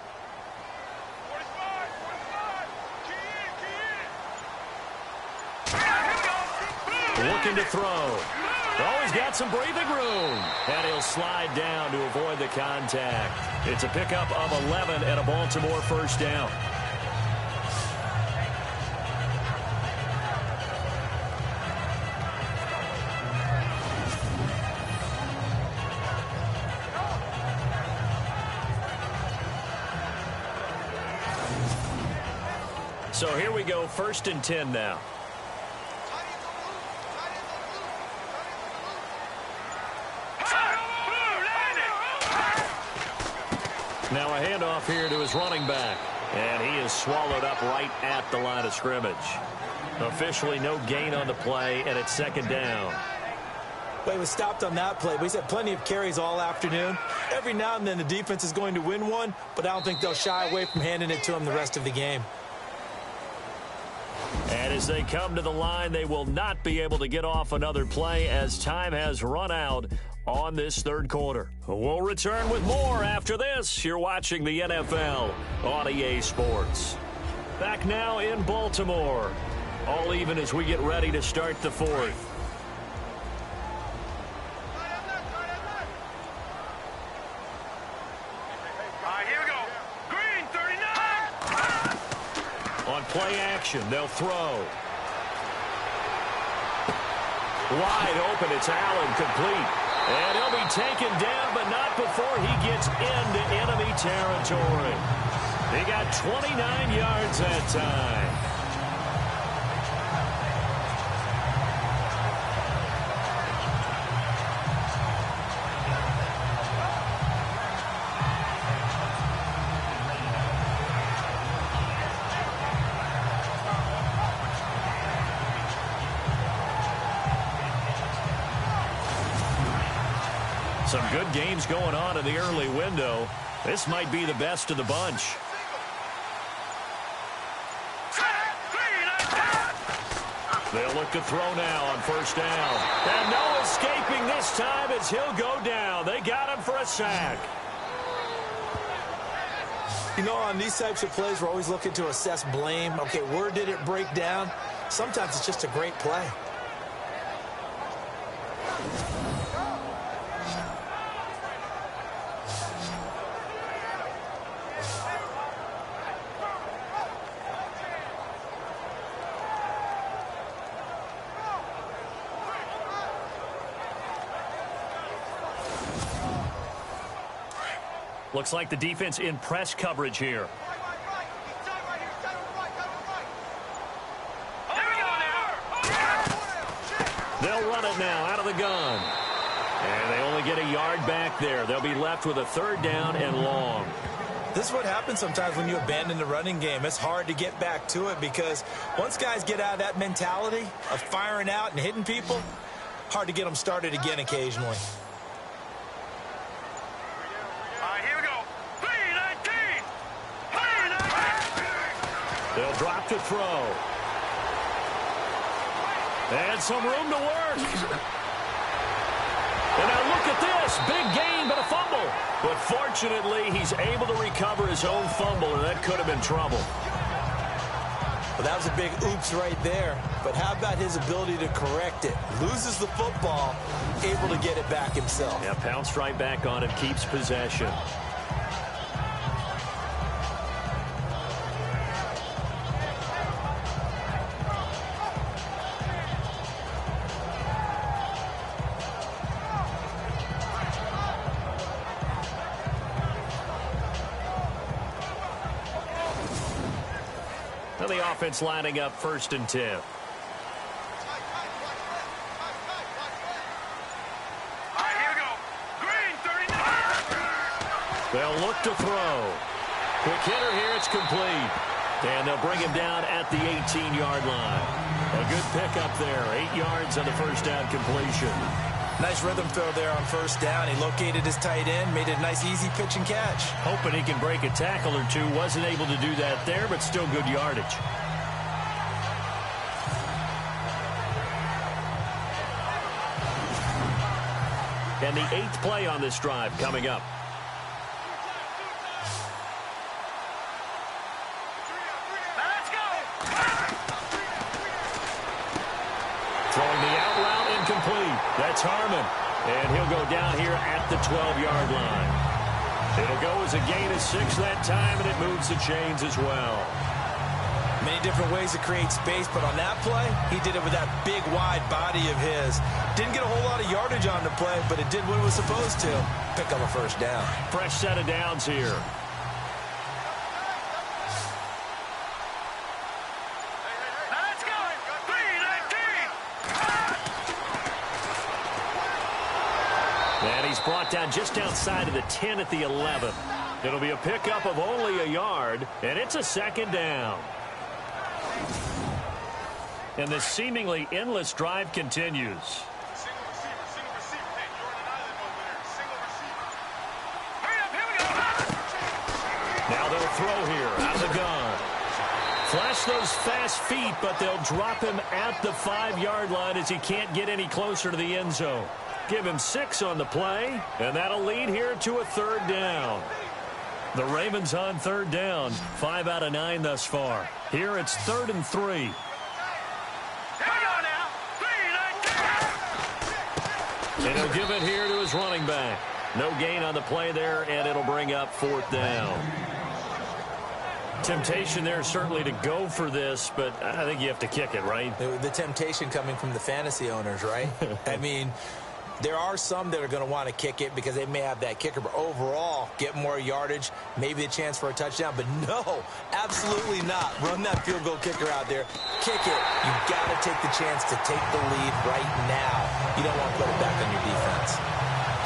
Looking to throw. Oh, he's got some breathing room. And he'll slide down to avoid the contact. It's a pickup of 11 and a Baltimore first down. So here we go, 1st and 10 now. Now a handoff here to his running back. And he is swallowed up right at the line of scrimmage. Officially no gain on the play, and it's 2nd down. Well, he was stopped on that play, but he's had plenty of carries all afternoon. Every now and then the defense is going to win one, but I don't think they'll shy away from handing it to him the rest of the game. And as they come to the line, they will not be able to get off another play as time has run out on this 3rd quarter. We'll return with more after this. You're watching the NFL on EA Sports. Back now in Baltimore. All even as we get ready to start the 4th. Here we go. Green, 39. On play action, they'll throw. Wide open, it's Allen, complete. And he'll be taken down, but not before he gets into enemy territory. He got 29 yards that time. Some good games going on in the early window. This might be the best of the bunch. They'll look to throw now on 1st down. And no escaping this time as he'll go down. They got him for a sack. You know, on these types of plays, we're always looking to assess blame. Okay, where did it break down? Sometimes it's just a great play. Looks like the defense in press coverage here. They'll run it now out of the gun. And they only get a yard back there. They'll be left with a 3rd down and long. This is what happens sometimes when you abandon the running game. It's hard to get back to it because once guys get out of that mentality of firing out and hitting people, hard to get them started again occasionally. All right, here we go. 3-19. 3-19. They'll drop to throw. And some room to work. And now look at this. Big gain, but a fumble. But fortunately, he's able to recover his own fumble, and that could have been trouble. Well, that was a big oops right there. But how about his ability to correct it? Loses the football, able to get it back himself. Yeah, pounced right back on it, keeps possession. The offense lining up 1st and 10. All right, here we go. Green, 39. They'll look to throw. Quick hitter here. It's complete. And they'll bring him down at the 18-yard line. A good pickup there. 8 yards on the 1st down completion. Nice rhythm throw there on 1st down. He located his tight end, made it a nice, easy pitch and catch. Hoping he can break a tackle or two. Wasn't able to do that there, but still good yardage. And the 8th play on this drive coming up. Let's go. Throwing the out route incomplete. That's Harmon. And he'll go down here at the 12-yard line. It'll go as a gain of 6 that time, and it moves the chains as well. Many different ways to create space, but on that play, he did it with that big, wide body of his. Didn't get a whole lot of yardage on the play, but it did what it was supposed to. Pick up a 1st down. Fresh set of downs here. Let's go. 3-19. And he's brought down just outside of the 10 at the 11. It'll be a pickup of only a yard, and it's a 2nd down. And this seemingly endless drive continues. Single receiver. Hey, you're on an island over there. Single receiver. Hurry up, here we go. Now they'll throw here out of the gun. Flash those fast feet, but they'll drop him at the 5-yard line as he can't get any closer to the end zone. Give him 6 on the play, and that'll lead here to a 3rd down. The Ravens on 3rd down, 5 out of 9 thus far. Here it's 3rd and 3. Here we go now. 3-19. And he'll give it here to his running back. No gain on the play there, and it'll bring up 4th down. Temptation there certainly to go for this, but I think you have to kick it, right? The temptation coming from the fantasy owners, right? I mean, there are some that are going to want to kick it because they may have that kicker, but overall, get more yardage, maybe a chance for a touchdown. But no, absolutely not. Run that field goal kicker out there. Kick it. You've got to take the chance to take the lead right now. You don't want to put it back on your defense.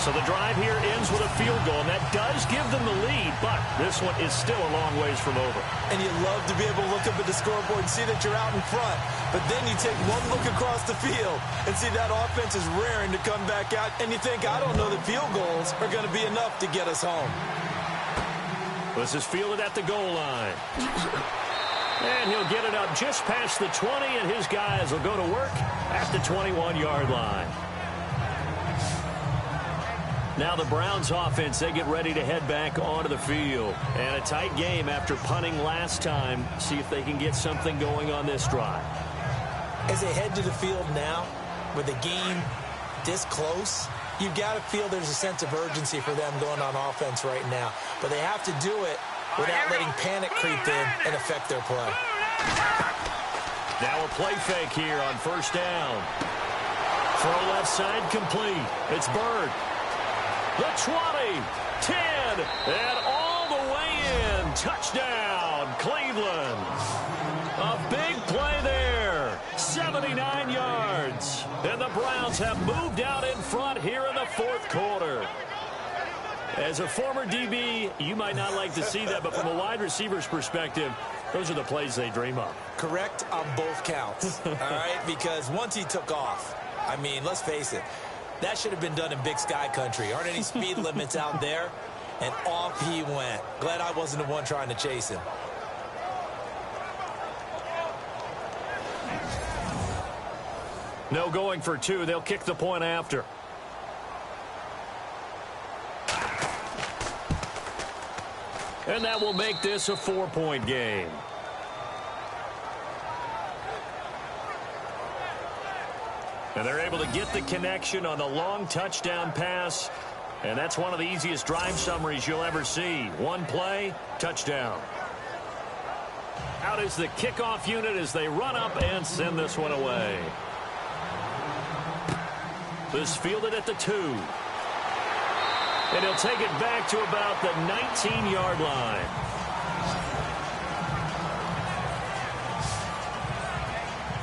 So the drive here ends with a field goal, and that does give them the lead, but this one is still a long ways from over. And you love to be able to look up at the scoreboard and see that you're out in front, but then you take one look across the field and see that offense is raring to come back out, and you think, I don't know that field goals are going to be enough to get us home. This is fielded at the goal line. And he'll get it up just past the 20, and his guys will go to work at the 21-yard line. Now the Browns offense, they get ready to head back onto the field. And a tight game after punting last time. See if they can get something going on this drive. As they head to the field now, with the game this close, you've got to feel there's a sense of urgency for them going on offense right now. But they have to do it without letting panic creep in and affect their play. Now a play fake here on 1st down. Throw left side complete. It's Bird. the 20, 10, and all the way in. Touchdown, Cleveland. A big play there, 79 yards. And the Browns have moved out in front here in the fourth quarter. As a former DB, you might not like to see that, but from a wide receiver's perspective, those are the plays they dream of. Correct on both counts, all right? Because once he took off, I mean, let's face it, that should have been done in Big Sky country. Aren't any speed limits out there? And off he went. Glad I wasn't the one trying to chase him. No going for two. They'll kick the point after. And that will make this a 4-point game. And they're able to get the connection on the long touchdown pass. And that's one of the easiest drive summaries you'll ever see. One play, touchdown. Out is the kickoff unit as they run up and send this one away. This fielded at the 2. And he'll take it back to about the 19-yard line.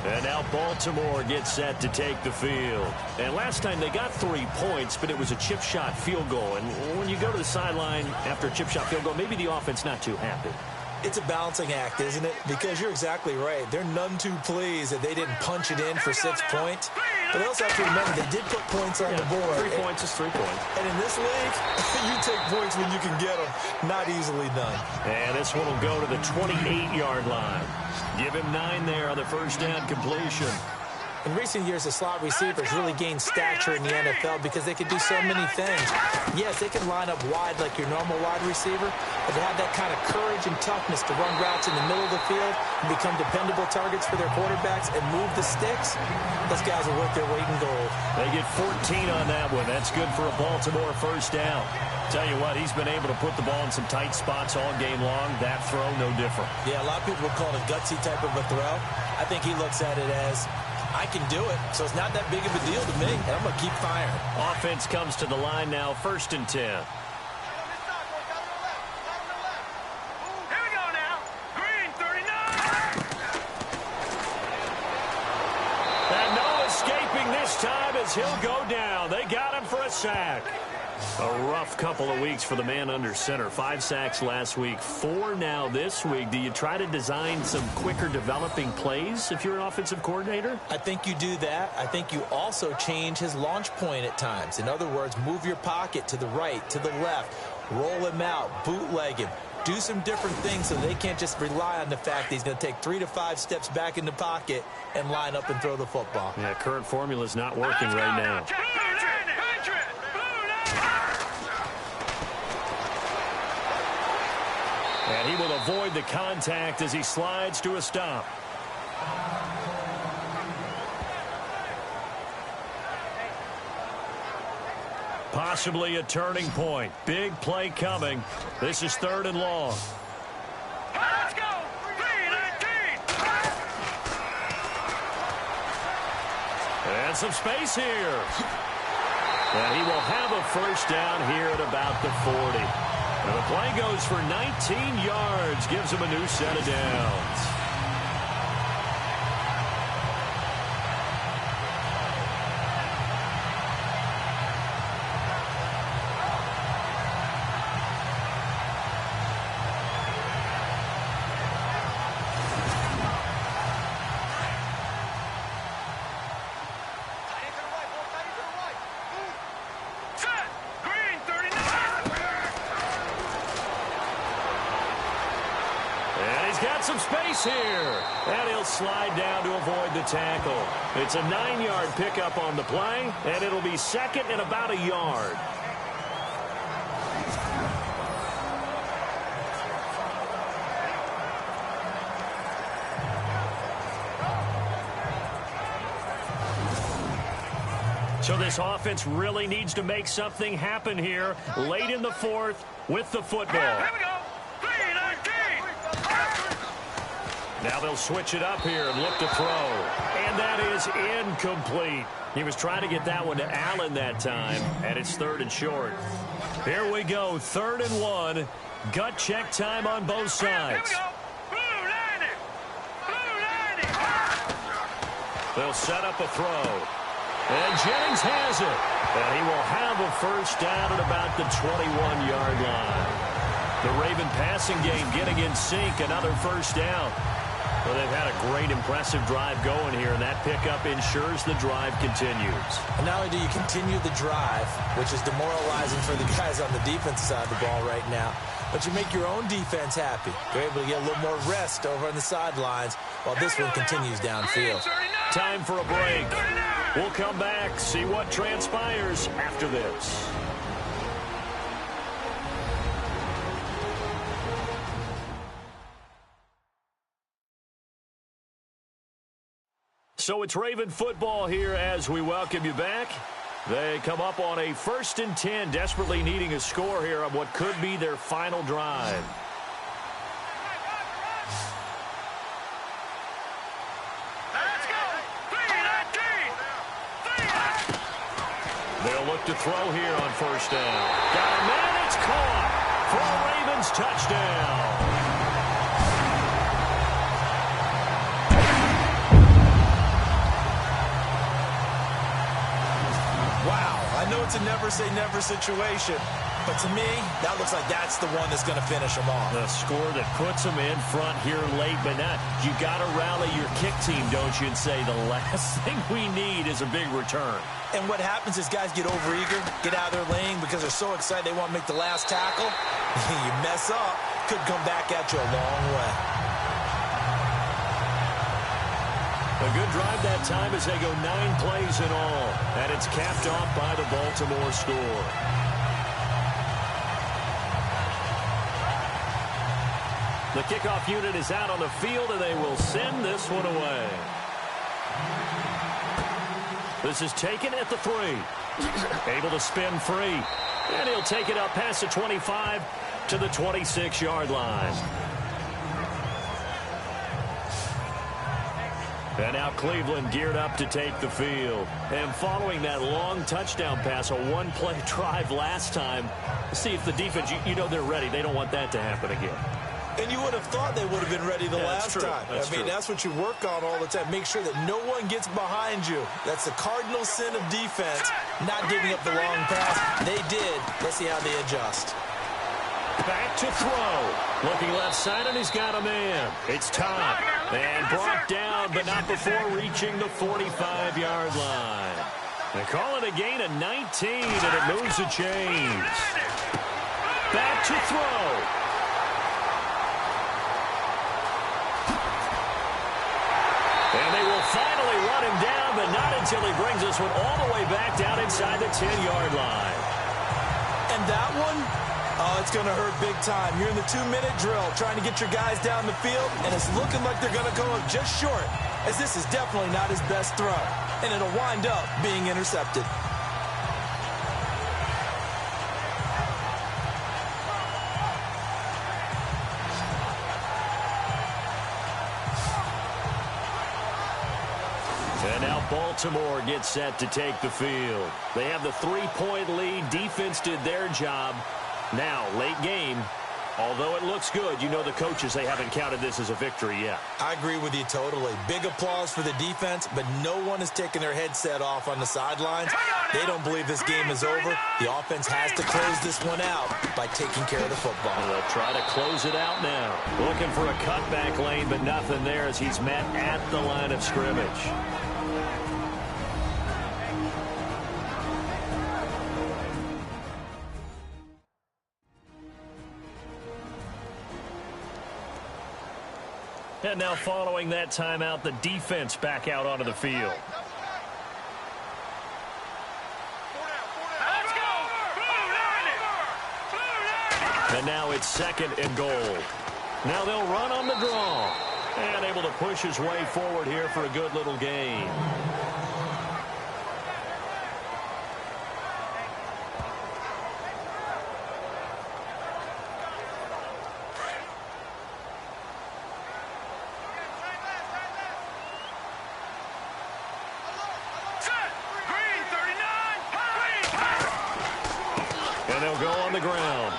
And now Baltimore gets set to take the field. And last time they got 3 points, but it was a chip shot field goal. And when you go to the sideline after a chip shot field goal, maybe the offense not too happy. It's a balancing act, isn't it? Because you're exactly right. They're none too pleased that they didn't punch it in for 6 points. But they also have to remember they did put points on the board. 3 points is 3 points. And in this league, you take points when you can get them. Not easily done. And this one will go to the 28-yard line. Give him 9 there on the first down completion. In recent years, the slot receivers really gained stature in the NFL because they could do so many things. Yes, they can line up wide like your normal wide receiver, but to have that kind of courage and toughness to run routes in the middle of the field and become dependable targets for their quarterbacks and move the sticks, those guys are worth their weight in gold. They get 14 on that one. That's good for a Baltimore first down. Tell you what, he's been able to put the ball in some tight spots all game long. That throw, no different. Yeah, a lot of people would call it a gutsy type of a throw. I think he looks at it as, I can do it, so it's not that big of a deal to me, and I'm going to keep firing. Offense comes to the line now, 1st and 10. Here we go now. Green, 39. And no escaping this time as he'll go down. They got him for a sack. A rough couple of weeks for the man under center. 5 sacks last week, 4 now this week. Do you try to design some quicker developing plays if you're an offensive coordinator? I think you do that. I think you also change his launch point at times. In other words, move your pocket to the right, to the left, roll him out, bootleg him. Do some different things so they can't just rely on the fact that he's going to take 3 to 5 steps back in the pocket and line up and throw the football. Yeah, current formula is not working right now. And he will avoid the contact as he slides to a stop. Possibly a turning point. Big play coming. This is 3rd and long. Let's go. 3-19. And some space here. And he will have a first down here at about the 40. And the play goes for 19 yards. Gives him a new set of downs. Some space here, and he'll slide down to avoid the tackle. It's a 9-yard pickup on the play, and it'll be 2nd and about a yard. So this offense really needs to make something happen here late in the 4th with the football. Here we go. 3-19. Now they'll switch it up here and look to throw. And that is incomplete. He was trying to get that one to Allen that time, and it's 3rd and short. Here we go, 3rd and 1. Gut check time on both sides. They'll set up a throw. And Jennings has it. And he will have a first down at about the 21-yard line. The Raven passing game getting in sync. Another first down. Well, they've had a great, impressive drive going here, and that pickup ensures the drive continues. And not only do you continue the drive, which is demoralizing for the guys on the defense side of the ball right now, but you make your own defense happy. You're able to get a little more rest over on the sidelines while this one continues downfield. Time for a break. We'll come back, see what transpires after this. So it's Raven football here as we welcome you back. They come up on a 1st and 10, desperately needing a score here on what could be their final drive. They'll look to throw here on 1st down. Got a man, it's caught for a Ravens touchdown. I know it's a never-say-never situation, but to me, that looks like that's the one that's going to finish them off. The score that puts them in front here late, but not. You got to rally your kick team, don't you, and say the last thing we need is a big return. And what happens is guys get overeager, get out of their lane because they're so excited they want to make the last tackle. You mess up, could come back at you a long way. A good drive that time as they go 9 plays in all. And it's capped off by the Baltimore score. The kickoff unit is out on the field, and they will send this one away. This is taken at the 3. Able to spin free. And he'll take it up past the 25 to the 26-yard line. And now Cleveland geared up to take the field. And following that long touchdown pass, a one-play drive last time, see if the defense, you know they're ready. They don't want that to happen again. And you would have thought they would have been ready the last time. That's what you work on all the time. Make sure that no one gets behind you. That's the cardinal sin of defense, not giving up the long pass. They did. Let's see how they adjust. Back to throw. Looking left side, and he's got a man. It's Todd. And brought down, but not before reaching the 45-yard line. They call it a gain of 19, and it moves the chains. Back to throw. And they will finally run him down, but not until he brings this one all the way back down inside the 10-yard line. And that one, oh, it's going to hurt big time. You're in the 2-minute drill trying to get your guys down the field, and it's looking like they're going to go up just short, as this is definitely not his best throw, and it'll wind up being intercepted. And now Baltimore gets set to take the field. They have the 3-point lead. Defense did their job. Now, late game, although it looks good, you know the coaches, they haven't counted this as a victory yet. I agree with you totally. Big applause for the defense, but no one is taking their headset off on the sidelines. They don't believe this game is over. The offense has to close this one out by taking care of the football. And they'll try to close it out now. Looking for a cutback lane, but nothing there as he's met at the line of scrimmage. And now following that timeout, the defense back out onto the field. And now it's 2nd and goal. Now they'll run on the draw. And able to push his way forward here for a good little gain. And they'll go on the ground.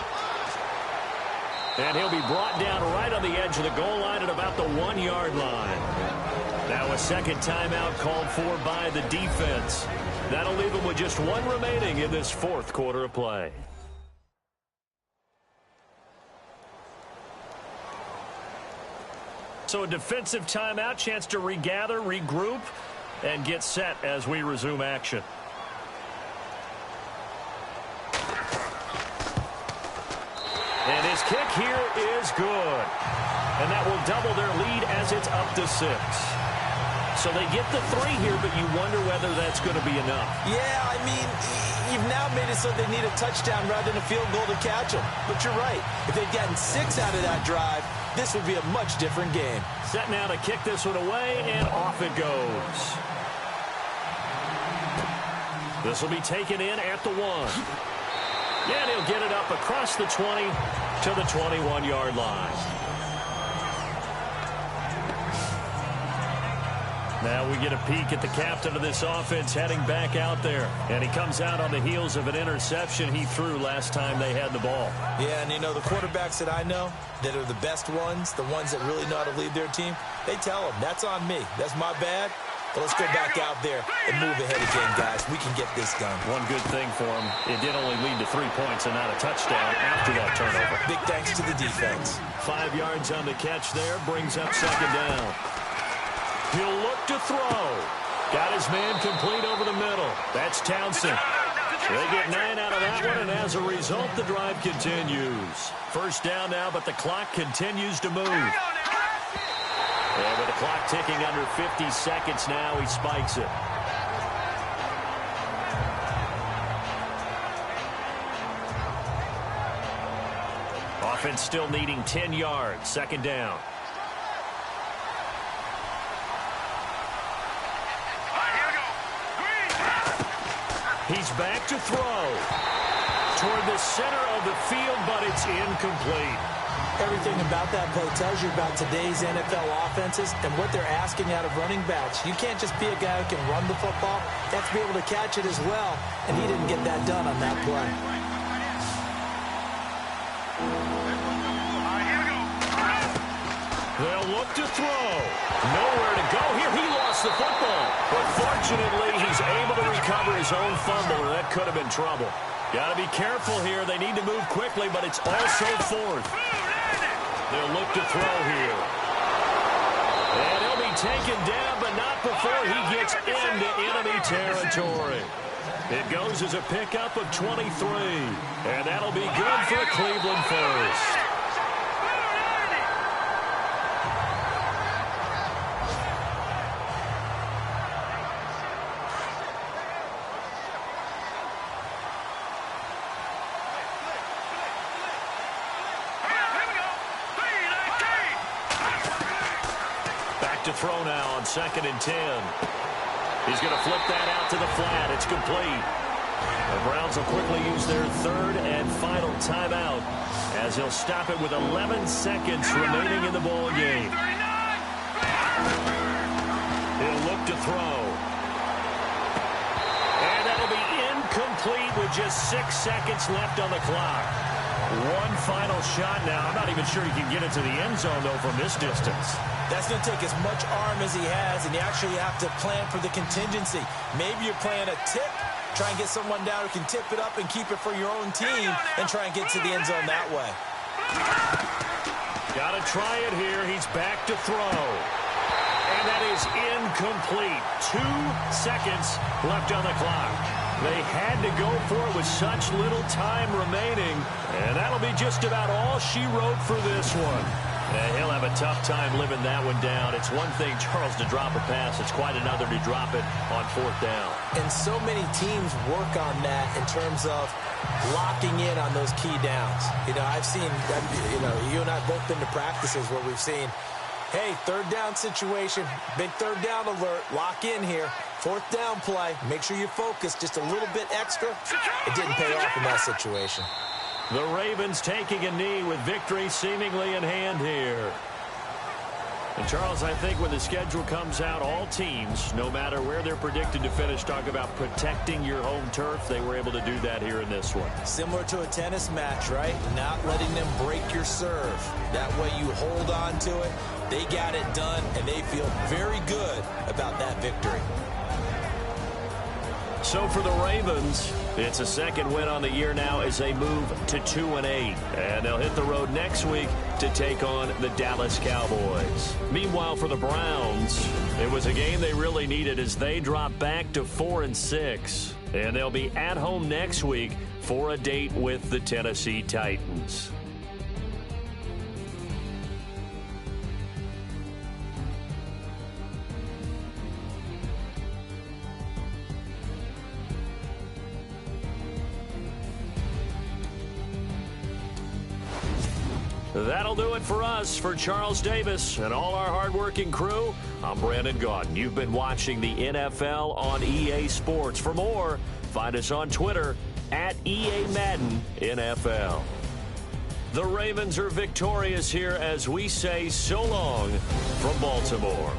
And he'll be brought down right on the edge of the goal line at about the 1-yard line. Now a second timeout called for by the defense. That'll leave them with just one remaining in this fourth quarter of play. So a defensive timeout, chance to regather, regroup, and get set as we resume action. And his kick here is good. And that will double their lead as it's up to 6. So they get the 3 here, but you wonder whether that's going to be enough. Yeah, I mean, you've now made it so they need a touchdown rather than a field goal to catch them. But you're right. If they'd gotten 6 out of that drive, this would be a much different game. Set now to kick this one away, and off it goes. This will be taken in at the 1. And he'll get it up across the 20 to the 21-yard line. Now we get a peek at the captain of this offense heading back out there. And he comes out on the heels of an interception he threw last time they had the ball. Yeah, and you know, the quarterbacks that I know that are the best ones, the ones that really know how to lead their team, they tell them, that's on me. That's my bad. But let's go back out there and move ahead again, guys. We can get this done. One good thing for him, it did only lead to 3 points and not a touchdown after that turnover. Big thanks to the defense. 5 yards on the catch there, brings up second down. He'll look to throw. Got his man complete over the middle. That's Townsend. They get 9 out of that one, and as a result, the drive continues. First down now, but the clock continues to move. And with the clock ticking under 50 seconds now, he spikes it. Offense still needing 10 yards. Second down. He's back to throw toward the center of the field, but it's incomplete. Everything about that play tells you about today's NFL offenses and what they're asking out of running backs. You can't just be a guy who can run the football. You have to be able to catch it as well, and he didn't get that done on that play. They'll look to throw. Nowhere to go here. He lost the football. But fortunately, he's able to recover his own fumble, or that could have been trouble. Got to be careful here. They need to move quickly, but it's also fourth. They'll look to throw here. And he'll be taken down, but not before he gets into enemy territory. It goes as a pickup of 23. And that'll be good for Cleveland first. To throw now on 2nd and 10. He's going to flip that out to the flat. It's complete. The Browns will quickly use their 3rd and final timeout as he'll stop it with 11 seconds remaining in the ball game. He'll look to throw. And that'll be incomplete with just 6 seconds left on the clock. One final shot now. I'm not even sure he can get it to the end zone, though, from this distance. That's going to take as much arm as he has, and you actually have to plan for the contingency. Maybe you're playing a tip, try and get someone down who can tip it up and keep it for your own team and try and get to the end zone that way. Got to try it here. He's back to throw. And that is incomplete. 2 seconds left on the clock. They had to go for it with such little time remaining, and that'll be just about all she wrote for this one. And he'll have a tough time living that one down. It's one thing, Charles, to drop a pass. It's quite another to drop it on 4th down. And so many teams work on that in terms of locking in on those key downs. You know, I've seen, you and I have both been to practices where we've seen, hey, 3rd down situation, big 3rd down alert, lock in here. 4th down play, make sure you focus just a little bit extra. It didn't pay off in that situation. The Ravens taking a knee with victory seemingly in hand here. And Charles, I think when the schedule comes out, all teams, no matter where they're predicted to finish, talk about protecting your home turf. They were able to do that here in this one. Similar to a tennis match, right? Not letting them break your serve. That way you hold on to it. They got it done, and they feel very good about that victory. So for the Ravens, it's a second win on the year now as they move to 2-8. And they'll hit the road next week to take on the Dallas Cowboys. Meanwhile, for the Browns, it was a game they really needed as they drop back to 4-6. And they'll be at home next week for a date with the Tennessee Titans. That'll do it for us. For Charles Davis and all our hardworking crew, I'm Brandon Gaudin. You've been watching the NFL on EA Sports. For more, find us on Twitter at EA Madden NFL. The Ravens are victorious here as we say so long from Baltimore.